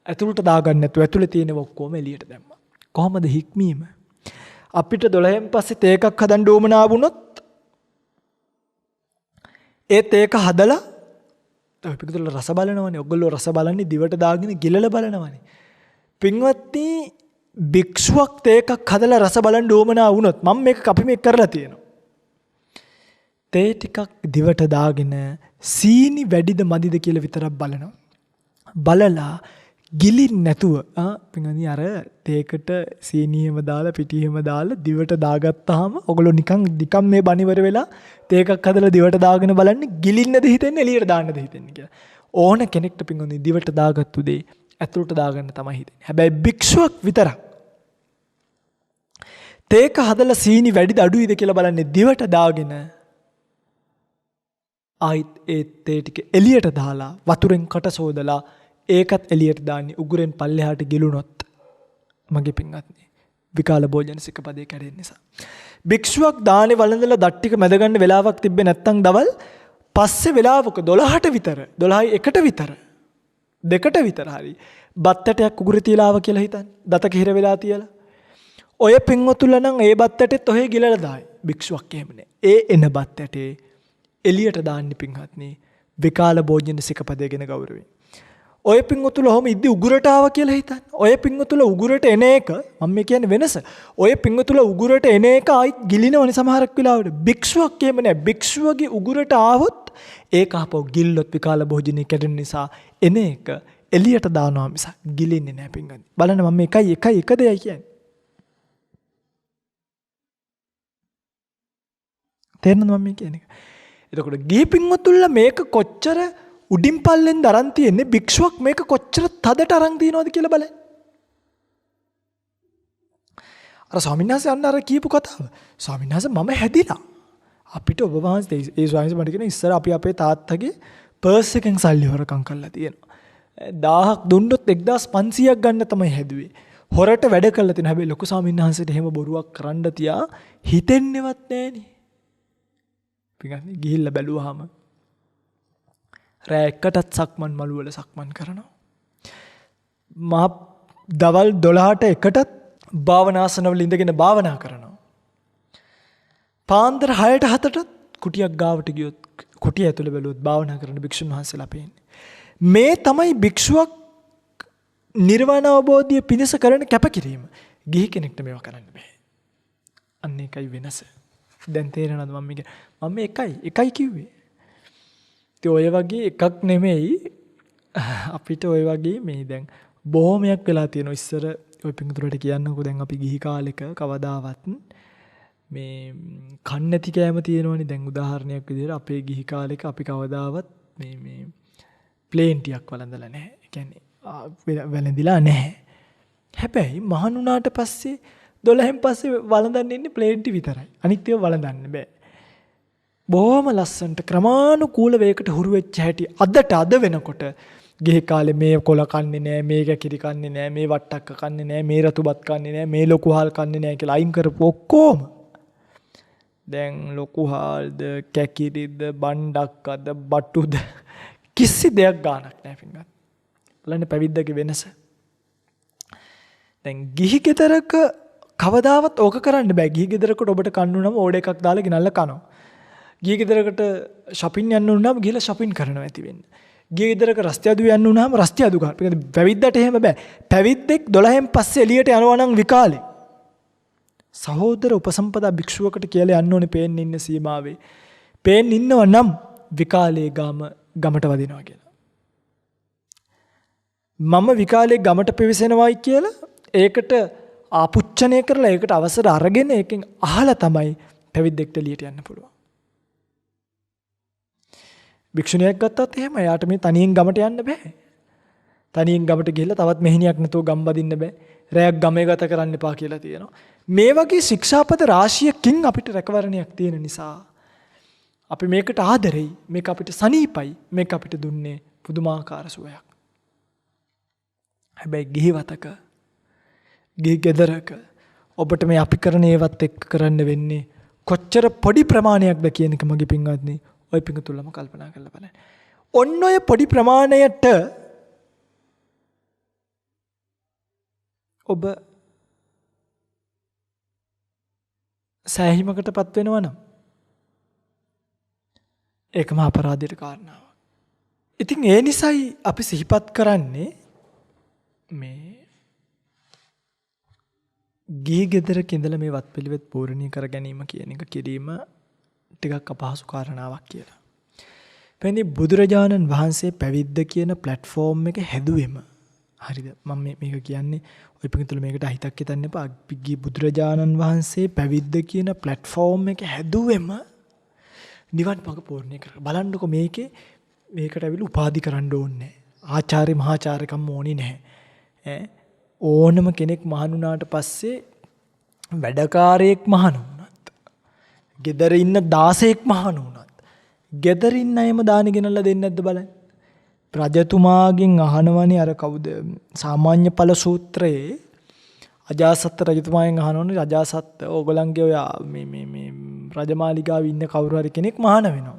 ඇතුළට දාගන්න නැතුව ඇතුළේ තියෙනව ඔක්කොම එළියට දැම්මා. කොහොමද හික්මීම? අපිට 12න් පස්සේ තේ එකක් හදන්න ඕමනා වුණොත් ඒත් ඒක හදලා ඔය පිටුල රස බලනවනේ. ඔයගොල්ලෝ රස බලන්නේ දිවට දාගෙන ගිලලා බලනවනේ. පින්වත්නි භික්ෂුවක් තේ එකක් හදලා රස බලන්න ඕමනා වුණොත් මම මේක අපි මේක කරලා තියෙනවා. තේ ටිකක් දිවට දාගෙන සීනි වැඩිද මදිද කියලා විතරක් බලනවා. බලලා ගිලින් නැතුව පින්වත්නි අර තේකට සීනියෙම දාලා පිටියෙම දාලා දිවට දාගත්තාම ඔයගොල්ලෝ නිකන් මේ බණිවර වෙලා තේ එකක් හදලා දිවට දාගෙන බලන්නේ ගිලින්නද හිතෙන්නේ එළියට දාන්නද හිතෙන්නේ කියලා. ඕන කෙනෙක්ට පින්වත්නි දිවට දාගත්තු දේ ඇතුළට දාගන්න තමයි හිතෙන්නේ. හැබැයි භික්ෂුවක් විතරක් තේක හදලා සීනි වැඩිද අඩුයිද කියලා බලන්නේ දිවට දාගෙන ආයිත් ඒ තේ ටික එළියට දාලා වතුරෙන් කට සෝදලා ඒකත් එළියට දාන්නේ උගුරෙන් පල්ලෙහාට ගිලුනොත් මගේ පින්වත්නි විකාල භෝජන සිකපදේ කැඩෙන නිසා. භික්ෂුවක් දානේ වළඳලා දත් ටික මැද ගන්න වෙලාවක් තිබ්බේ නැත්තම් දවල් පස්සේ වෙලාවක 12ට විතර 12:01ට විතර 2ට විතර හරි බත් ඇටයක් උගුරේ තියලා ආව කියලා හිතන්න. දතක හිර වෙලා තියලා. ඔය පින්වතුලා නම් ඒ බත් ඇටෙත් ඔහේ ගිලලා දායි. භික්ෂුවක් එහෙම නෑ. ඒ එන බත් ඇටේ එළියට දාන්නේ පින්වත්නි විකාල භෝජන සිකපදේ ගැන ගෞරවයෙන්. ඔය පින්වතුන්ලා ඔහොම ඉද්දි උගුරට ආවා කියලා හිතන්න. ඔය පින්වතුන්ලා උගුරට එන එක මම මේ කියන්නේ වෙනස. ඔය පින්වතුන්ලා උගුරට එන එක ආයිත් ගිලිනවනේ සමහරක් වෙලාවට. භික්ෂුවක් එහෙම නෑ. භික්ෂුවගේ උගුරට ආවොත් ඒක ආපහු ගිල්ලොත් විකාල භෝජනේ කැඩෙන නිසා එන එක එළියට දානවා මිසක් ගිලින්නේ නෑ පින්වත්නි. බලන්න මම එක දෙයයි කියන්නේ. තේරෙනවද මම කියන්නේ? එතකොට ගිහි පින්වතුන්ලා මේක කොච්චර උඩින් පල්ලෙන් දරන් තියෙන්නේ භික්ෂුවක් මේක කොච්චර තදට අරන් තියනවද කියලා බලන්න. අර ස්වාමීන් වහන්සේ අන්න අර කියපු කතාව. ස්වාමීන් වහන්සේ මම හැදිලා. අපිට ඔබ වහන්සේ ඒ ස්වාමීන් වහන්සේ මට කියන ඉස්සර අපි අපේ තාත්තගේ පර්ස් එකෙන් සල්ලි හොරකම් කරලා තියෙනවා. 1000ක් දුන්නොත් 1500ක් ගන්න තමයි හැදුවේ. හොරට වැඩ කළා තියෙනවා. හැබැයි ලොකු ස්වාමීන් වහන්සේට එහෙම බොරුවක් කරන්න තියා හිතෙන්නේවත් නැහනේ. පිටින් ගිහිල්ලා බැලුවාම රෑ එකටත් සක්මන් මළුවල සක්මන් කරනවා. මහ දවල් 12ට එකටත් භාවනාසනවල ඉඳගෙන භාවනා කරනවා. පාන්දර 6ට 7ටත් කුටියක් ගාවට ගියොත් කුටිය ඇතුළේ බැලුවොත් භාවනා කරන භික්ෂුන් වහන්සේලා පේන්නේ. මේ තමයි භික්ෂුවක් නිර්වාණ අවබෝධය පිණිස කරන කැපකිරීම. ගිහි කෙනෙක්ට මේවා කරන්න බෑ. අන්න ඒකයි වෙනස. දැන් තේරෙනවද මම එකයි කිව්වේ. ඉතින් ඔය වගේ එකක් නෙමෙයි අපිට ඔය වගේ මේ දැන් බොහොමයක් වෙලා තියෙනවා. ඉස්සර ඔය පිටුරට කියන්නකෝ දැන් අපි ගිහි කාලෙක කවදාවත් මේ කන් නැති කෑම තියෙනවනේ. දැන් උදාහරණයක් විදිහට අපේ ගිහි කාලෙක අපි කවදාවත් මේ ප්ලේන් ටිකක් වළඳලා නැහැ. ඒ කියන්නේ වැළඳිලා නැහැ. හැබැයි මහණුණාට පස්සේ 12න් පස්සේ වළඳන්න ඉන්නේ ප්ලේන් ටි විතරයි. අනිත් ඒවා වළඳන්න බෑ. බොහොම ලස්සනට ක්‍රමානුකූල වේකට හුරු වෙච්ච හැටි අද වෙනකොට ගිහි කාලේ මේ කොළ කන්නේ නෑ, මේක කිරි කන්නේ නෑ, මේ වට්ටක්ක කන්නේ නෑ, මේ රතුබත් කන්නේ නෑ, මේ ලොකු හාල් කන්නේ නෑ කියලා අයින් කරපු ඔක්කොම දැන් ලොකු හාල්ද, කැකිරිද, බණ්ඩක්කද, බටුද කිසි දෙයක් ගානක් නෑ පින්වත්. බලන්න පැවිද්දගේ වෙනස. දැන් ගිහි ගෙදරක කවදාවත් ඕක කරන්න බෑ. ගිහි ගෙදරකට ඔබට කන්නු නම් ඕඩ එකක් දාලා ගෙනල්ලා කනවා. ගිහි ගෙදරකට shopping යන්න උනනම් ගිහලා shopping කරනවා ඇති වෙන්න. ගිහි ගෙදරක රස්තියදු යන්න උනනම් රස්තියදු ගන්න. මොකද පැවිද්දට එහෙම බෑ. පැවිද්දෙක් 12න් පස්සේ එළියට යනවා නම් විකාලේ. සහෝදර උපසම්පදා භික්ෂුවකට කියලා යන්න ඕනේ පේන්න ඉන්න සීමාවේ. පේන්න ඉන්නව නම් විකාලේ ගමට වදිනවා කියලා. මම විකාලේ ගමට පිවිසෙනවායි කියලා ඒකට ආපුච්චනය කරලා ඒකට අවසර අරගෙන ඒකෙන් අහලා තමයි පැවිද්දෙක්ට එළියට යන්න පුළුවන්. භික්ෂුණියක් ගත්තත් එහෙම එයාට මේ තනියෙන් ගමට යන්න බෑ. තනියෙන් ගමට ගිහිල්ලා තවත් මෙහෙණියක් නැතුව ගම් බදින්න බෑ. රැයක් ගමේ ගත කරන්න එපා කියලා තියෙනවා. මේ වගේ ශික්ෂාපද රාශියකින් අපිට රැකවරණයක් තියෙන නිසා අපි මේකට ආදරෙයි. මේක අපිට සනීපයි. මේක අපිට දුන්නේ පුදුමාකාර සුවයක්. හැබැයි ගිහිවතක ගිහි ගෙදරක ඔබට මේ අපි කරන ඒවත් එක්ක කරන්න වෙන්නේ කොච්චර පොඩි ප්‍රමාණයක්ද කියන එක මගේ පින්වත්නි ඔය පිඟුතුලම කල්පනා කරලා බලන්න. ඔන්න ඔය පොඩි ප්‍රමාණයට ඔබ සෑහීමකටපත් වෙනවා නම් ඒකම අපරාධයට කාරණාවක්. ඉතින් ඒ නිසායි අපි සිහිපත් කරන්නේ මේ ගිහි ගෙදරක ඉඳලා මේ වත්පිළිවෙත් පූර්ණී කර ගැනීම කියන එක කිරීම ටිකක් අපහසු කාරණාවක් කියලා. එපෙන්දි බුදුරජාණන් වහන්සේ පැවිද්ද කියන ප්ලැට්ෆෝම් එක හැදුවෙම හරිද? මම මේක කියන්නේ ඔය පිටුතුල මේකට හිතක් හිතන්න එපා. බුදුරජාණන් වහන්සේ පැවිද්ද කියන ප්ලැට්ෆෝම් එක හැදුවෙම නිවන් මාර්ග පූර්ණේ කර. බලන්නකො මේකට ඇවිල්ලා උපාධි කරන්න ඕනේ. ආචාර්ය මහාචාර්යකම් ඕනේ නැහැ. ඕනම කෙනෙක් මහණුණාට පස්සේ වැඩකාරයෙක් මහණ වුණත්, ගෙදර ඉන්න 16ක් මහණ වුණත්, ගෙදර ඉන්න අයම දාන ගෙනල්ලා දෙන්නේ නැද්ද බලන්න. රජතුමාගෙන් අහනවනේ අර කවුද සාමාන්‍ය ඵල සූත්‍රයේ අජාසත් රජතුමාගෙන් අහනවනේ අජාසත් ඕගලන්ගේ ඔය මේ රජමාලිගාවේ ඉන්න කවුරු හරි කෙනෙක් මහාන වෙනවා.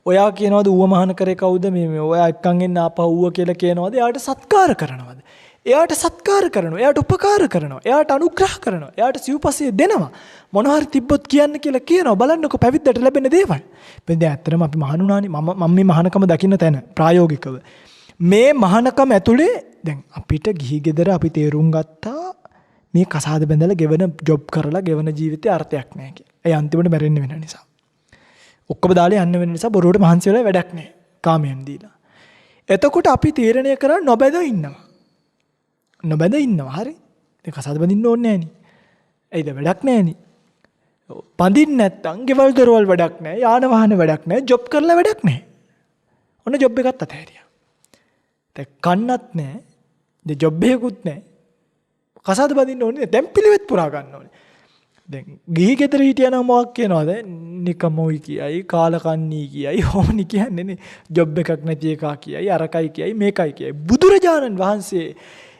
ඔයා කියනවාද ඌව මහාන කරේ කවුද මේ ඔයා එක්කන් එන්න ආපහු ඌව කියලා කියනවාද? එයාට සත්කාර කරනවාද? එයාට සත්කාර කරනවා. එයාට උපකාර කරනවා. එයාට අනුග්‍රහ කරනවා. එයාට සිව්පසය දෙනවා. මොනවා හරි තිබ්බොත් කියන්න කියලා කියනවා. බලන්නකො පැවිද්දට ලැබෙන දේවල්. දැන් ඇත්තටම අපි මහණුණානේ. මම මේ මහානකම දකින්න තැන ප්‍රායෝගිකව මේ මහානකම ඇතුලේ දැන් අපිට ගිහි ගෙදර අපි තේරුම් ගත්තා මේ කසාද බැඳලා ගෙවන ජොබ් කරලා ගෙවන ජීවිතේ අර්ථයක් නැහැ කියලා. ඒ අන්තිමට මැරෙන්න වෙන නිසා. ඔක්කොම දාලා යන්න වෙන නිසා බොරුවට මහන්සි වෙලා වැඩක් නැහැ. කාමයෙන් දීලා. එතකොට අපි තීරණය කරා නොබැඳ ඉන්නවා. නොබැඳ ඉන්නවා. හරි. දැන් කසාද බඳින්න ඕනේ නැහැ නේ. ඇයිද වැඩක් නැහැ නේ. පඳින්න නැත්තම් ගෙවල් දොරවල් වැඩක් නැහැ. යාන වාහන වැඩක් නැහැ. ජොබ් කරලා වැඩක් නැහැ. ඔන්න ජොබ් එකත් අතහැරියා. දැන් කන්නත් නැහැ. දැන් ජොබ් එකකුත් නැහැ. කසාද බඳින්න ඕනේ. දැන් පිළිවෙත් පුරා ගන්න ඕනේ. දැන් ගිහි ගෙදර හිටියා නම් මොකක් කියනවද? නිකමොයි කියයි, කාලකන්ණී කියයි, ඕනි කියන්නේ නේ. ජොබ් එකක් නැති එකා කියයි, අරකයි කියයි, මේකයි කියයි. බුදුරජාණන් වහන්සේ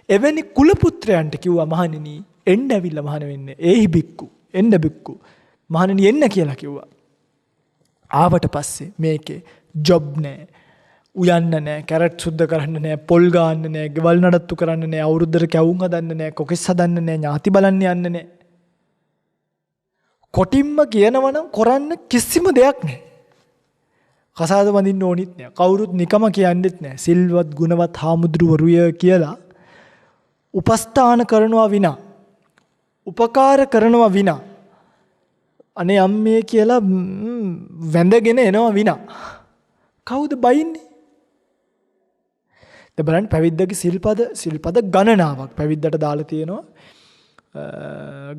එවැනි කුල පුත්‍රයන්ට කිව්වා මහණෙනි එන්න ඇවිල්ලා මහණ වෙන්න. ඒහි බික්කු. එන්න බික්කු. මහණෙනි එන්න කියලා කිව්වා. ආවට පස්සේ මේකේ ජොබ් නැහැ. උයන්න නැහැ, කැරට් සුද්ධ කරන්න නැහැ, පොල් ගාන්න නැහැ, ගෙවල් නඩත්තු කරන්න නැහැ, අවුරුද්දට කැවුම් හදන්න නැහැ, කොකෙස් හදන්න නැහැ, ඥාති බලන්න යන්න නැහැ. කොටින්ම කියනවනම් කරන්න කිසිම දෙයක් නැහැ. කසාද බඳින්න ඕනිත් නැහැ. කවුරුත් නිකම කියන්නෙත් නැහැ. සිල්වත් ගුණවත් හාමුදුරුවරුය කියලා උපස්ථාන කරනවා විනා, උපකාර කරනවා විනා, අනේ අම්මේ කියලා වැඳගෙන එනවා විනා කවුද බයින්නේ? දැන් බලන්න පැවිද්දගේ සිල්පද ගණනාවක් පැවිද්දට දාලා තියෙනවා.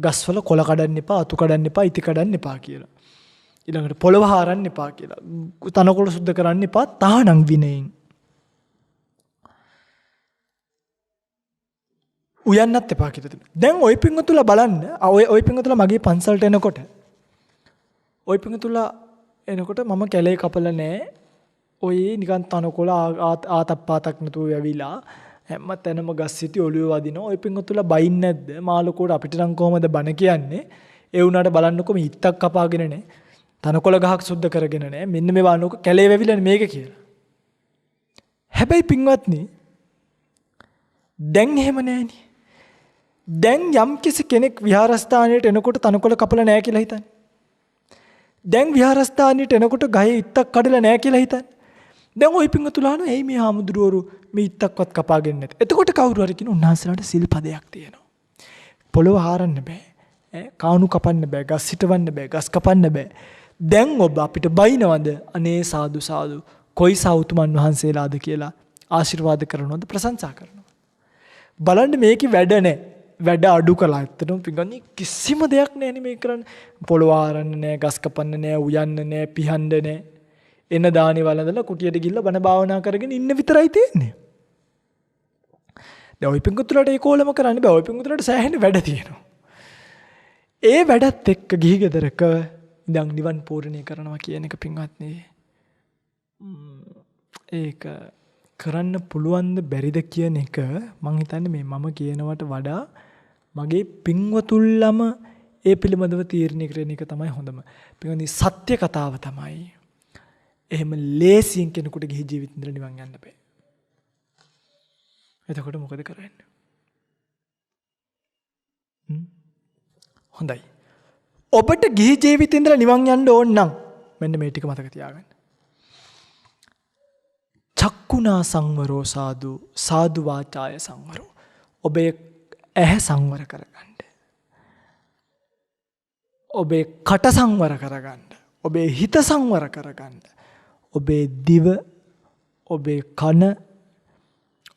ගස්වල කොළ කඩන්න එපා, අතු කඩන්න එපා, ඉති කඩන්න එපා කියලා. ඊළඟට පොළව හරන්න එපා කියලා. තනකොළ සුද්ධ කරන්න එපා තහනම් විනයෙන්. උයන්නත් එපා කියලා තිබුණා. දැන් ওই පිංගුතුලා බලන්න, ওই පිංගුතුලා මගේ පන්සලට එනකොට ওই පිංගුතුලා එනකොට මම කැලේ කපලා නැහැ. ඔය නිකන් තනකොළ ආතප්පාතක් නැතුව වැවිලා හැම තැනම ගස් සිටි ඔළුව වදිනවා. ඔය පිංගුතුලා බයින් නැද්ද? මාළුකෝට අපිට නම් කොහමද බන කියන්නේ? ඒ වුණාට බලන්නකො මේ ඉත්තක් කපාගෙන නැහැ. තනකොළ ගහක් සුද්ධ කරගෙන නැහැ. මෙන්න මේ වන්නකො කැලේ වැවිලානේ මේක කියලා. හැබැයි පිංවත්නි දැන් එහෙම නැහෙනි. දැන් යම් කිසි කෙනෙක් විහාරස්ථානයට එනකොට තනකොළ කපලා නැහැ කියලා හිතන්නේ. දැන් විහාරස්ථානයට එනකොට ගහේ ඉත්තක් කඩලා නැහැ කියලා හිතන්නේ. දැන් ওই පිංගුතුලාන එයි මේ හාමුදුරුවරු මේ ඉත්තක්වත් කපාගෙන නැත. එතකොට කවුරු හරි කියන උන්වහන්සේලාට සිල්පදයක් තියෙනවා. පොළව හාරන්න බෑ. කාණු කපන්න බෑ, ගස් හිටවන්න බෑ, ගස් කපන්න බෑ. දැන් ඔබ අපිට බයිනවද? අනේ සාදු සාදු. කොයි සෞතුමන් වහන්සේලාද කියලා ආශිර්වාද කරනවද, ප්‍රශංසා කරනවද? බලන්න මේකේ වැඩ නැහැ. වැඩ අඩු කළා. ඇත්තටම පිංගන්නේ කිසිම දෙයක් නැහැ නේ මේ කරන්නේ. පොළව හාරන්න නැහැ, ගස් කපන්න නැහැ, උයන්න නැහැ, පිහන්න නැහැ. එන දානි වළඳලා කුටියට ගිහිල්ලා බණ භාවනා කරගෙන ඉන්න විතරයි තියෙන්නේ. දැන් ওই පිංගුතුලට ඒ කෝලම කරන්න බෑ. ওই පිංගුතුලට සෑහෙන වැඩ තියෙනවා. ඒ වැඩත් එක්ක ගිහි ගෙදරක ඉඳන් නිවන් පූර්ණේ කරනවා කියන එක පිංවත්නි ඒක කරන්න පුළුවන්ද බැරිද කියන එක මං හිතන්නේ මේ මම කියනවට වඩා මගේ පිංවතුල්ලම ඒ පිළිබඳව තීරණය කරන එක තමයි හොඳම. පිංවත්නි සත්‍ය කතාව තමයි. එහෙම ලේසියෙන් කෙනෙකුට ගිහි ජීවිත ඉඳලා නිවන් යන්න බෑ. එතකොට මොකද කරන්නේ? හොඳයි. ඔබට ගිහි ජීවිතේ ඉඳලා නිවන් යන්න ඕන නම් මෙන්න මේ ටික මතක තියාගන්න. චක්කුණා සංවරෝ සාදු සාදු වාචාය සංවරෝ. ඔබේ ඇහැ සංවර කරගන්න. ඔබේ කට සංවර කරගන්න. ඔබේ හිත සංවර කරගන්න. ඔබේ දිව, ඔබේ කන,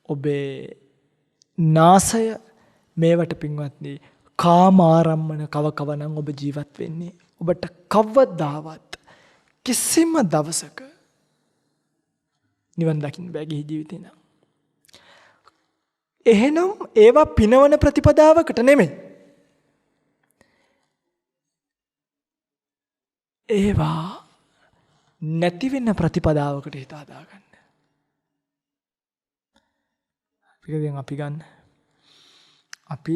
ඔබේ නාසය මේවට පින්වත්නි කාම ආරම්මන කවකවනම් ඔබ ජීවත් වෙන්නේ. ඔබට කවදාවත් කිසිම දවසක නිවන් දකින්න බෑ ගිහි ජීවිතේ නම්. එහෙනම් ඒවා පිනවන ප්‍රතිපදාවකට නෙමෙයි. ඒවා නැති වෙන ප්‍රතිපදාවකට හිත හදාගන්න. දැන් අපි ගන්න. අපි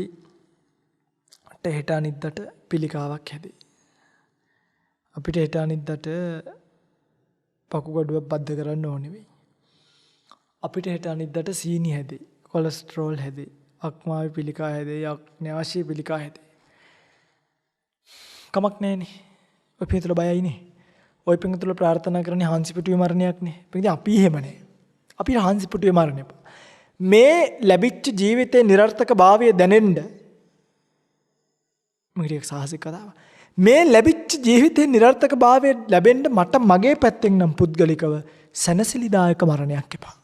හෙට අනිද්දාට පිළිකාවක් හැදේ. අපිට හෙට අනිද්දාට පකුගඩුවක් බද්ධ කරන්න ඕනේ වෙයි. අපිට හෙට අනිද්දාට සීනි හැදේ, කොලෙස්ටරෝල් හැදේ, අක්මාවේ පිළිකා හැදේ, අක්නාශී පිළිකා හැදේ. කමක් නැහැනේ. ඔය පිටුල බයයිනේ. ඔය පිටුල ප්‍රාර්ථනා කරන්නේ හාන්සි පිටුවේ මරණයක්නේ. පිටින් අපි එහෙම නැහැ. අපි හාන්සිපුටුවේ මරන්න එපා. මේ ලැබිච්ච ජීවිතේ නිරර්ථක භාවය දැනෙන්න මගේ සාහසික කතාව. මේ ලැබිච්ච ජීවිතේ නිරර්ථක භාවය ලැබෙන්න මට මගේ පැත්තෙන් නම් පුද්ගලිකව සැනසිලිදායක මරණයක් එපා.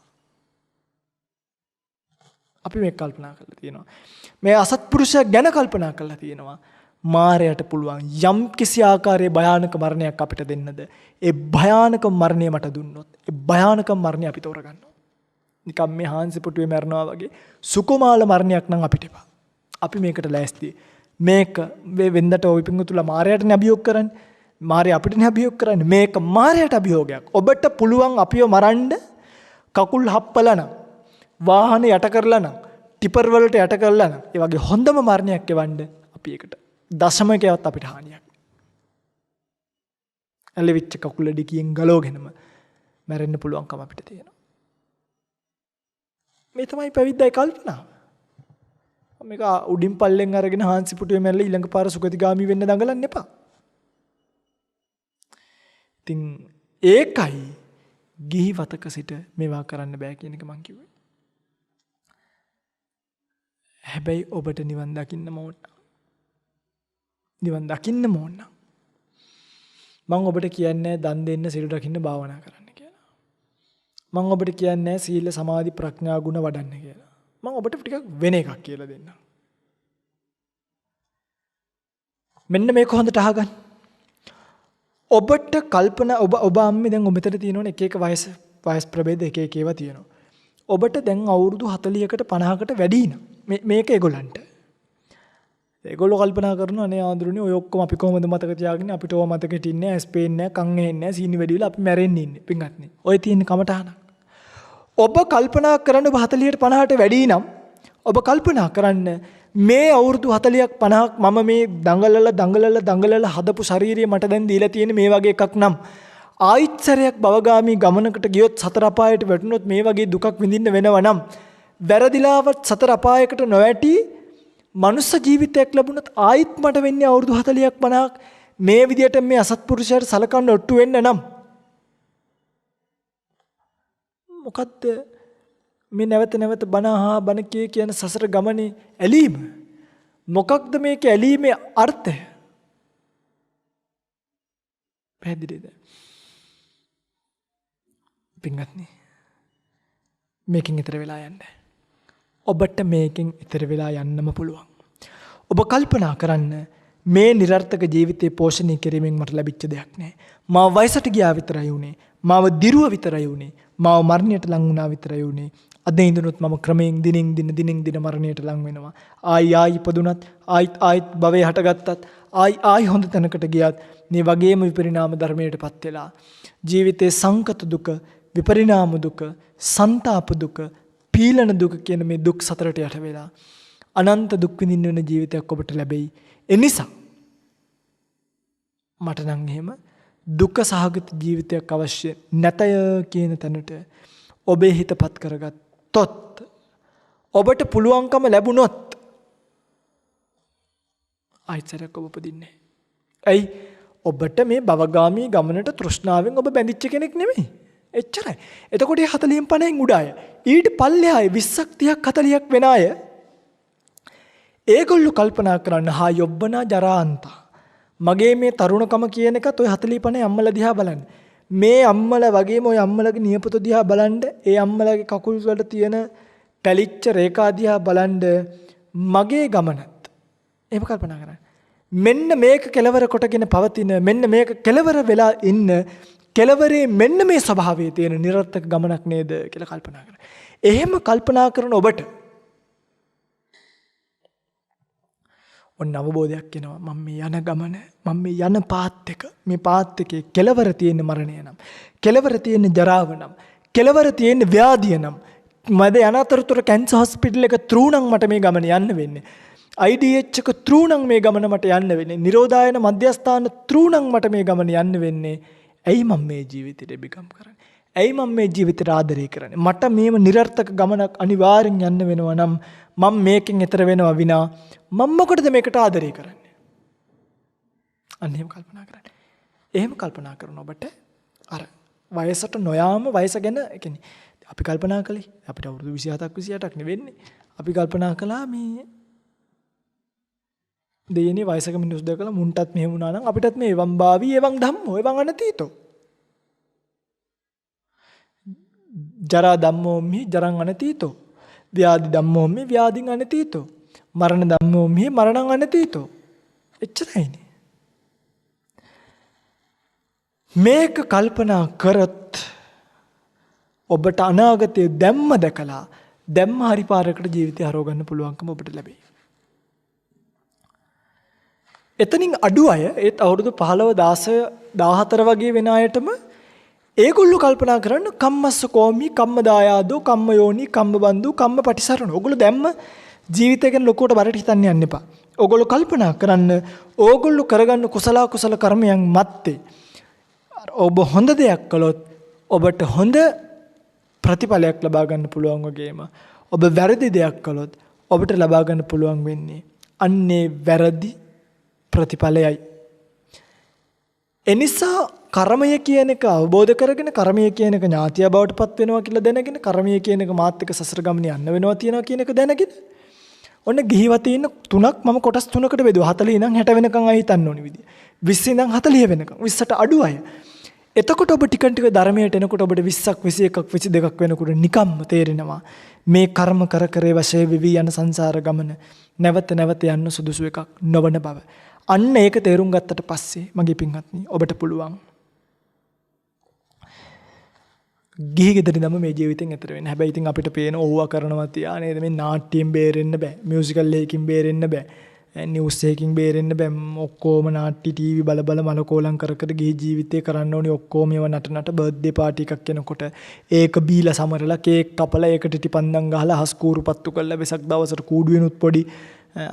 අපි මේ කල්පනා කරලා තියෙනවා. මේ අසත්පුරුෂයා ගැන කල්පනා කරලා තියෙනවා. මාරයට පුළුවන් යම් කිසි ආකාරයේ භයානක මරණයක් අපිට දෙන්නද ඒ භයානක මරණය මට දුන්නොත් ඒ භයානක මරණය අපි තෝරගන්නවා. නිකම් මේ හාන්සිපුටුවේ මරනවා වගේ සුකුමාල මරණයක් නම් අපිට එපා. අපි මේකට ලෑස්ති. මේක වෙන්දට ඔය පිංගුතුලා මාරයටනේ අභියෝග කරන්නේ. මාරය අපිටනේ අභියෝග කරන්නේ. මේක මාරයට අභියෝගයක්. ඔබට පුළුවන් අපිව මරන්න කකුල් හප්පලා නම් වාහන යට කරලා නම් ටිපර් වලට යට කරලා නම් ඒ වගේ හොඳම මරණයක් එවන්න අපි ඒකට දශමකයවත් අපිට හානියක්. ඇලවිච්ච කකුල ඩිකියෙන් ගලෝගෙනම මැරෙන්න පුළුවන්කම අපිට තියෙනවා. මේ තමයි පැවිද්දයි කල්පනාව. මේක උඩින් පල්ලෙන් අරගෙන හාන්සිපුටුවේ මැරලා ඊළඟ පාර සුගතිගාමි වෙන්න දඟලන්න එපා. ඉතින් ඒකයි ගිහි වතක සිට මේවා කරන්න බෑ කියන එක මං කිව්වේ. හැබැයි ඔබට නිවන් දකින්න ඕන. නිවන් දකින්න ඕන. මම ඔබට කියන්නේ දන් දෙන්න සිල් රකින්න භාවනා කරන්න කියලා. මම ඔබට කියන්නේ සීල සමාධි ප්‍රඥා ගුණ වඩන්න කියලා. මම ඔබට ටිකක් වෙන එකක් කියලා දෙන්නම්. මෙන්න මේක හොඳට අහගන්න. ඔබට කල්පනා ඔබ අම්මේ දැන් ඔබ මෙතන තියෙනවනේ එක එක වයස් ප්‍රභේද එක එක ඒවා තියෙනවා. ඔබට දැන් අවුරුදු 40කට 50කට වැඩි න මේක ඒගොල්ලන්ට. ඒගොල්ලෝ කල්පනා කරනවා අනේ ආඳුරුනේ ඔය ඔක්කොම අපි කොහොමද මතක තියාගන්නේ අපිට ඕව මතක හිටින්නේ නැහැ ස්පේන් නැහැ කන් ඇහෙන්නේ නැහැ සීනි වැඩි වෙලා අපි මැරෙන්නේ ඉන්නේ පින්වත්නි. ඔය තියෙන කමටහනක්. ඔබ කල්පනා කරන්න ඔබ 40ට 50ට වැඩි නම් ඔබ කල්පනා කරන්න මේ අවුරුදු 40ක් 50ක් මම මේ දඟලලා හදපු ශාරීරිය මට දැන් දීලා තියෙන මේ වගේ එකක් නම් ආයිත්සරයක් භවගාමී ගමනකට ගියොත් සතර අපායට වැටුනොත් මේ වගේ දුකක් විඳින්න වෙනවා නම් වැරදිලාවත් සතර අපායකට නොවැටි මනුස්ස ජීවිතයක් ලැබුණොත් ආයිත් මට වෙන්නේ අවුරුදු 40ක් 50ක් මේ විදියට මේ අසත්පුරුෂයාට සලකන්න ඔට්ටු වෙන්න නම් මොකද්ද මේ නැවත බණ කියන සසර ගමනේ ඇලීම මොකක්ද මේකේ ඇලීමේ අර්ථය පැහැදිලිද පින්වත්නි මේකෙන් ඈතර වෙලා යන්න ඔබට මේකෙන් ඈතර වෙලා යන්නම පුළුවන් ඔබ කල්පනා කරන්න මේ නිර්ර්ථක ජීවිතේ පෝෂණය කිරීමෙන් මට ලැබිච්ච දෙයක් නෑ මාව වයසට ගියා විතරයි උනේ මාව දිරුව විතරයි උනේ මාව මරණයට ලං වුණා විතරයි උනේ අද ඉඳනොත් මම ක්‍රමයෙන් දිනින් දින මරණයට ලං වෙනවා ආයි ඉපදුනත් ආයිත් භවයේ හටගත්තත් ආයි හොඳ තැනකට ගියත් මේ වගේම විපරිණාම ධර්මයටපත් වෙලා ජීවිතේ සංකත දුක විපරිණාම දුක සන්තාප දුක පීලන දුක කියන මේ දුක් සතරට යට වෙලා අනන්ත දුක් විඳින්න වෙන ජීවිතයක් ඔබට ලැබෙයි ඒ නිසා මට නම් එහෙම දුක සහගත ජීවිතයක් අවශ්‍ය නැතය කියන තැනට ඔබේ හිතපත් කරගත්තොත් ඔබට පුළුවන්කම ලැබුණොත් ආයිසරක් ඔබ උපදින්නේ. ඇයි ඔබට මේ භවගාමී ගමනට තෘෂ්ණාවෙන් ඔබ බැඳිච්ච කෙනෙක් නෙමෙයි. එච්චරයි. එතකොට 40න් 50න් උඩ අය ඊට පල්ලෙහාය 20ක් 30ක් 40ක් වෙන අය ඒගොල්ලෝ කල්පනා කරන්න හා යොබ්බනා ජරාන්තා මගේ මේ තරුණකම කියන එකත් ඔය 40 50 අම්මලා දිහා බලන්න. මේ අම්මලා වගේම ඔය අම්මලාගේ නියපොත දිහා බලන්න ඒ අම්මලාගේ කකුල් වල තියෙන පැලිච්ච රේඛා දිහා බලන්න මගේ ගමනත් එහෙම කල්පනා කරන්න. මෙන්න මේක කෙලවර කොටගෙන පවතින මෙන්න මේක කෙලවර වෙලා ඉන්න කෙලවරේ මෙන්න මේ ස්වභාවයේ තියෙන නිර්ර්ථක ගමනක් නේද කියලා කල්පනා කරන්න. එහෙම කල්පනා කරන ඔබට ඔන්න අවබෝධයක් එනවා මම මේ යන ගමන මම මේ යන පාත් එක මේ පාත් එකේ කෙලවර තියෙන මරණය නම් කෙලවර තියෙන ජරාව නම් කෙලවර තියෙන ව්‍යාධිය නම් මද යන අතරතුර කැන්සර් හොස්පිටල් එක through නම් මට මේ ගමන යන්න වෙන්නේ IDH එක through නම් මේ ගමන මට යන්න වෙන්නේ නිරෝධායන මධ්‍යස්ථාන through නම් මට මේ ගමන යන්න වෙන්නේ ඇයි මම මේ ජීවිතේ දෙබිකම් කරන්නේ ඇයි මම මේ ජීවිතේට ආදරය කරන්නේ මට මේව නිර්ර්ථක ගමනක් අනිවාර්යෙන් යන්න වෙනවා නම් මම මේකෙන් ඈතර වෙනවා විනා මම මොකටද මේකට ආදරය කරන්නේ අන්න එහෙම කල්පනා කරන්න එහෙම කල්පනා කරන ඔබට අර වයසට නොයාම වයස ගැන කියන්නේ අපි කල්පනා කළේ අපිට අවුරුදු 27ක් 28ක් නෙවෙන්නේ. අපි කල්පනා කළා මේ දෙයනේ වයසක මිනිස්සු දැකලා මුන්ටත් මෙහෙම වුණා නම් අපිටත් මේ එවං භාවි එවං ධම්මෝ එවං අනතීතෝ. ජරා ධම්මෝ මි ජරං අනතීතෝ. ව්‍යාධි ධම්මෝ මි ව්‍යාධින් අනතීතෝ. මරණ ධම්මෝ මි මරණං අනතීතෝ. එච්චරයිනේ. මේක කල්පනා කරත් ඔබට අනාගතයේ දැම්ම දැකලා දැම්ම හරි පාරකට ජීවිතය හරව ගන්න පුළුවන්කම ඔබට ලැබෙයි. එතනින් අඩු අය ඒත් අවුරුදු 15 16 14 වගේ වෙන අයටම ඒගොල්ලෝ කල්පනා කරන්න කම්මස්ස කෝමි කම්ම දායාදෝ කම්ම යෝනි කම්ම බන්දු කම්ම පටිසරණ. ඔගොල්ලෝ දැම්ම ජීවිතය ගැන ලොකුවට බරට හිතන්න යන්න එපා. ඔගොල්ලෝ කල්පනා කරන්න ඕගොල්ලෝ කරගන්න කුසල කර්මයන් මැත්තේ ඔබ හොඳ දෙයක් කළොත් ඔබට හොඳ ප්‍රතිඵලයක් ලබා ගන්න පුළුවන් වගේම ඔබ වැරදි දෙයක් කළොත් ඔබට ලබා ගන්න පුළුවන් වෙන්නේ අන්නේ වැරදි ප්‍රතිඵලයයි. එනිසා කර්මය කියන එක අවබෝධ කරගෙන කර්මය කියන එක ඥාතිය බවට පත් වෙනවා කියලා දැනගෙන කර්මය කියන එක මාත් එක්ක සසර ගමනේ යන්න වෙනවා තියනවා කියන එක දැනගෙන ඔන්න ගිහිවතේ ඉන්න තුනක් මම කොටස් තුනකට බෙදුවා. 40 ඉඳන් 60 වෙනකන් අය හිතන්න ඕනි විදිය. 20 ඉඳන් 40 වෙනකන් 20ට අඩු අය. එතකොට ඔබ ටික ටික ධර්මයට එනකොට ඔබට 20ක් 21ක් 22ක් වෙනකොට නිකම්ම තේරෙනවා මේ කර්ම කර කරේ වශයෙන් විවි යන සංසාර ගමන නැවත නැවත යන්න සුදුසු එකක් නොවන බව. අන්න ඒක තේරුම් ගත්තට පස්සේ මගේ පින්වත්නි ඔබට පුළුවන් ගිහි ගෙදරින් නම් මේ ජීවිතෙන් එතර වෙන්න. හැබැයි ඉතින් අපිට පේන ඕවා කරනවා තියා නේද මේ නාට්‍යයෙන් බේරෙන්න බෑ. මියුසිකල් එකකින් බේරෙන්න බෑ. නිවුස් එකකින් බේරෙන්න බෑ. ඔක්කොම නාට්‍ය ටීවී බල බල මලකෝලම් කර කර ගිහි ජීවිතේ කරන්න ඕනි ඔක්කොම ඒවා නට බර්ත්ඩේ පාටි එකක් එනකොට ඒක බීලා සමරලා කේක් කපලා ඒකට ටිපන්දම් ගහලා හස් කූරු පත්තු කරලා වෙසක් දවසට කූඩුවෙනුත් පොඩි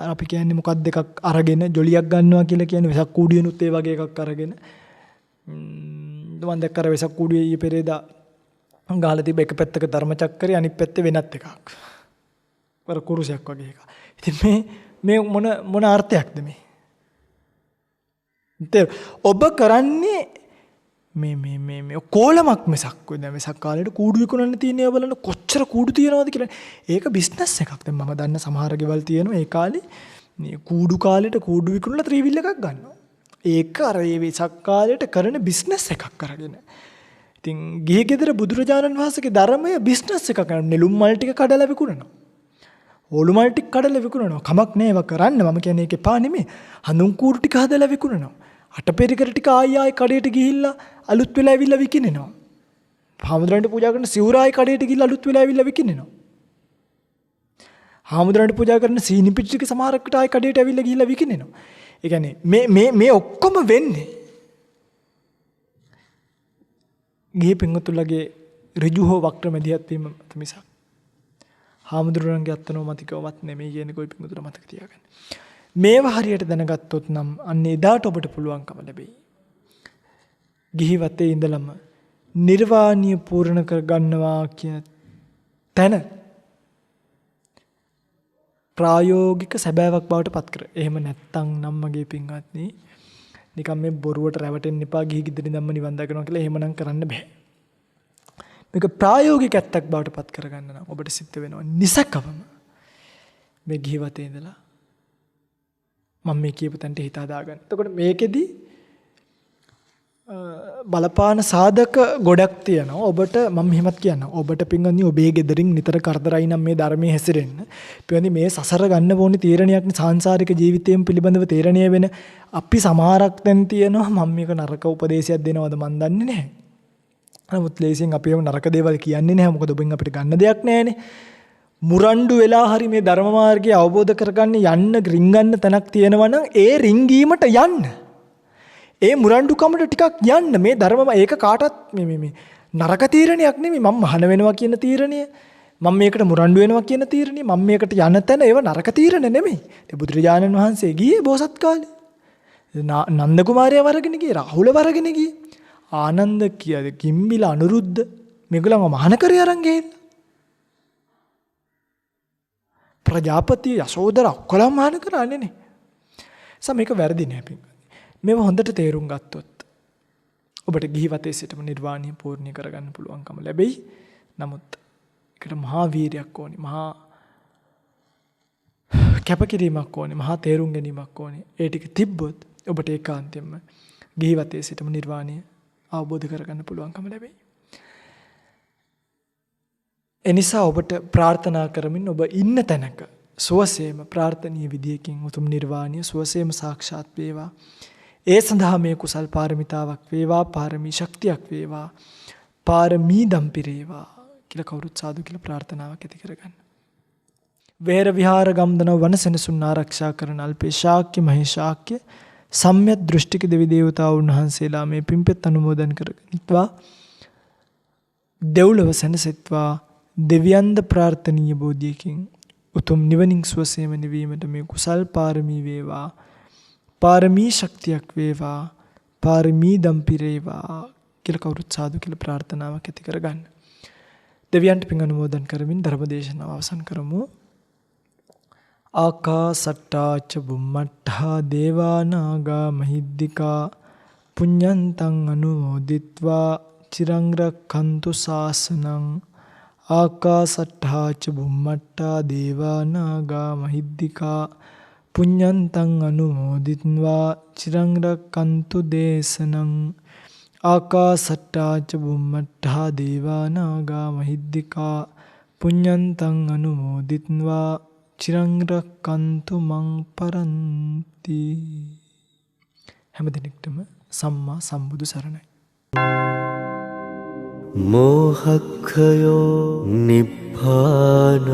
අපි කියන්නේ මොකක්ද එකක් අරගෙන ජොලියක් ගන්නවා කියලා කියන්නේ වෙසක් කූඩුවෙනුත් ඒ වගේ එකක් අරගෙන මම දැක්කර වෙසක් කූඩුවේ ඊයේ පෙරේදා ගහලා තිබ්බ එක පැත්තක ධර්මචක්‍රය අනිත් පැත්තේ වෙනත් එකක්. වර කුරුසයක් වගේ එකක්. ඉතින් මේ මොන අර්ථයක්ද මේ? ඔබ කරන්නේ මේ කොලමක් මිසක් වෙන මිසක් කාලේට කූඩු විකුණන්න තියෙනවා බලන්න කොච්චර කූඩු තියෙනවද කියලා. ඒක බිස්නස් එකක්. දැන් මම දන්න සමහර ගෙවල් තියෙනවා ඒ කාලේ මේ කූඩු කාලේට කූඩු විකුණලා ත්‍රිවිල් එකක් ගන්නවා. ඒක අර ඒ වෙසක් කාලේට කරන බිස්නස් එකක් කරගෙන. ඉතින් ගිහි ගෙදර බුදුරජාණන් වහන්සේගේ ධර්මය බිස්නස් එකක් කරන නෙළුම් මල් ටික කඩලා විකුණනවා. ඕලු මල් ටික කඩලා විකුණනවා. කමක් නෑ ඒවා කරන්න. මම කියන්නේ ඒක එපා නෙමෙයි. හඳුන් කූරු ටික හදලා විකුණනවා. අටපෙරිකර ටික ආයි කඩේට ගිහිල්ලා අලුත් වෙලා ඇවිල්ලා විකිනෙනවා. හාමුදුරන්ට පූජා කරන සිවුරායි කඩේට ගිහිල්ලා අලුත් වෙලා ඇවිල්ලා විකිනෙනවා. හාමුදුරන්ට පූජා කරන සීනි පිටි ටික සමහරකට ආයි කඩේට ඇවිල්ලා ගිහිල්ලා විකිනෙනවා. ඒ කියන්නේ මේ ඔක්කොම වෙන්නේ ගිහි පින්වතුන්ලගේ ඍජු හෝ වක්‍ර මැදිහත් වීම මිසක් හාමුදුරන්ගේ අත්නෝමතිකවවත් නෙමෙයි කියන කොයි පින්වතුන් මතක තියාගන්න. මේවා හරියට දැනගත්තොත් නම් අන්න එදාට ඔබට පුළුවන්කම ලැබෙයි. ගිහි වතේ ඉඳලම නිර්වාණීය පූර්ණ කර ගන්නවා කියන තැන ප්‍රායෝගික සැබෑවක් බවට පත් කර. එහෙම නැත්තම් නම් මගේ පින්වත්නි නිකම් මේ බොරුවට රැවටෙන්න එපා ගිහි ගෙදරින් ධම්ම නිවන් දකිනවා කියලා එහෙමනම් කරන්න බෑ. මේක ප්‍රායෝගික ඇත්තක් බවට පත් කරගන්න නම් ඔබට සිද්ධ වෙනවා නිසකවම මේ ගිහි වතේ ඉඳලා මම මේ කියපු තැනට හිත හදාගන්න. එතකොට මේකෙදි බලපාන සාධක ගොඩක් තියෙනවා. ඔබට මම මෙහෙමත් කියනවා. ඔබට පින්වත්නි ඔබේ ගෙදරින් නිතර කරදරයි නම් මේ ධර්මයේ හැසිරෙන්න. පින්වත්නි මේ සසර ගන්න ඕනේ තීරණයක් නේ සාංශාරික ජීවිතයෙන් පිළිබඳව තීරණය වෙන. අපි සමහරක් දැන් තියෙනවා මම මේක නරක උපදේශයක් දෙනවද මන් දන්නේ නැහැ. නමුත් ලේසියෙන් අපි නරක දේවල් කියන්නේ නැහැ. මොකද ඔබෙන් අපිට ගන්න දෙයක් නැහැනේ. මුරණ්ඩු වෙලා හරි මේ ධර්ම මාර්ගය අවබෝධ කරගන්න යන්න රින්ගන්න තැනක් තියෙනවා නම් ඒ රින්ගීමට යන්න. ඒ මුරණ්ඩු කමට ටිකක් යන්න මේ ධර්මම ඒක කාටත් මේ නරක තීරණයක් නෙමෙයි. මම මහාන වෙනවා කියන තීරණය මම මේකට මුරණ්ඩු වෙනවා කියන තීරණය මම මේකට යන තැන ඒව නරක තීරණ නෙමෙයි. ඒ බුදුරජාණන් වහන්සේ ගියේ බෝසත් කාලේ. නන්ද කුමාරයා වරගෙන ගියේ රාහුල වරගෙන ගියේ. ආනන්ද කියද කිම්බිල අනුරුද්ධ මේගොල්ලන්ව මහාන කරේ අරන් ගිහින්. ප්‍රජාපති යසෝදර ඔක්කොම මහාන කරන්නේ නේ. මේක වැරදි නෑ පින්වත්නි. මේව හොඳට තේරුම් ගත්තොත් ඔබට ගිහි වතේ සිටම නිර්වාණය පූර්ණ කරගන්න පුළුවන්කම ලැබෙයි. නමුත් ඒකට මහා වීරයක් ඕනේ. මහා කැපකිරීමක් ඕනේ. මහා තේරුම් ගැනීමක් ඕනේ. ඒ ටික තිබ්බොත් ඔබට ඒකාන්තයෙන්ම ගිහිවතේ සිටම නිර්වාණය අවබෝධ කරගන්න පුළුවන්කම ලැබෙයි. එනිසා ඔබට ප්‍රාර්ථනා කරමින් ඔබ ඉන්න තැනක සුවසේම ප්‍රාර්ථනීය විදියකින් උතුම් නිර්වාණය සුවසේම සාක්ෂාත් වේවා. ඒ සඳහා මේ කුසල් පාරමිතාවක් වේවා, පාරමී ශක්තියක් වේවා, පාරමී දම් පිරේවා කියලා කවුරුත් සාදු කියලා ප්‍රාර්ථනාවක් ඇති කරගන්න. වේර විහාර ගම්දනව වනසෙනසුන් ආරක්ෂා කරන අල්පේ ශාක්‍ය මහේශාක්‍ය සම්‍යක් දෘෂ්ටික දෙවි දේවතාවුන් වහන්සේලා මේ පින්පෙත් අනුමෝදන් කරගනිත්වා. දෙව්ලොව සැනසෙත්වා. දෙවියන්ද ප්‍රාර්ථනීය බෝධියකින් උතුම් නිවනින් සුවසේම නිවීමට මේ කුසල් පාරමී වේවා, පාරමී ශක්තියක් වේවා, පාරමී දම් පිරේවා කියලා කවුරුත් සාදු කියලා ප්‍රාර්ථනාවක් ඇති කරගන්න. දෙවියන්ට පින් අනුමෝදන් කරමින් ධර්ම දේශනාව අවසන් කරමු. ආකාසට්ටා ච බුම්මට්ටා දේවා නාග මහිද්దికා පුඤ්ඤන්තං අනුමෝදිත්වා චිරං රක්ඛන්තු ශාසනං. ආකාසට්ටා ච බුම්මට්ටා දේවා නාග මහිද්దికා පුඤ්ඤන්තං අනුමෝදිත්වා චිරං රක්ඛන්තු දේශනං. ආකාසට්ටා ච බුම්මට්ටා දේවා නාග මහිද්దికා පුඤ්ඤන්තං අනුමෝදිත්වා චිරං රක්ඛන්තු මං පරන්ති. හැම දිනෙකටම සම්මා සම්බුදු සරණයි. මෝහක්ඛයෝ නිබ්බානං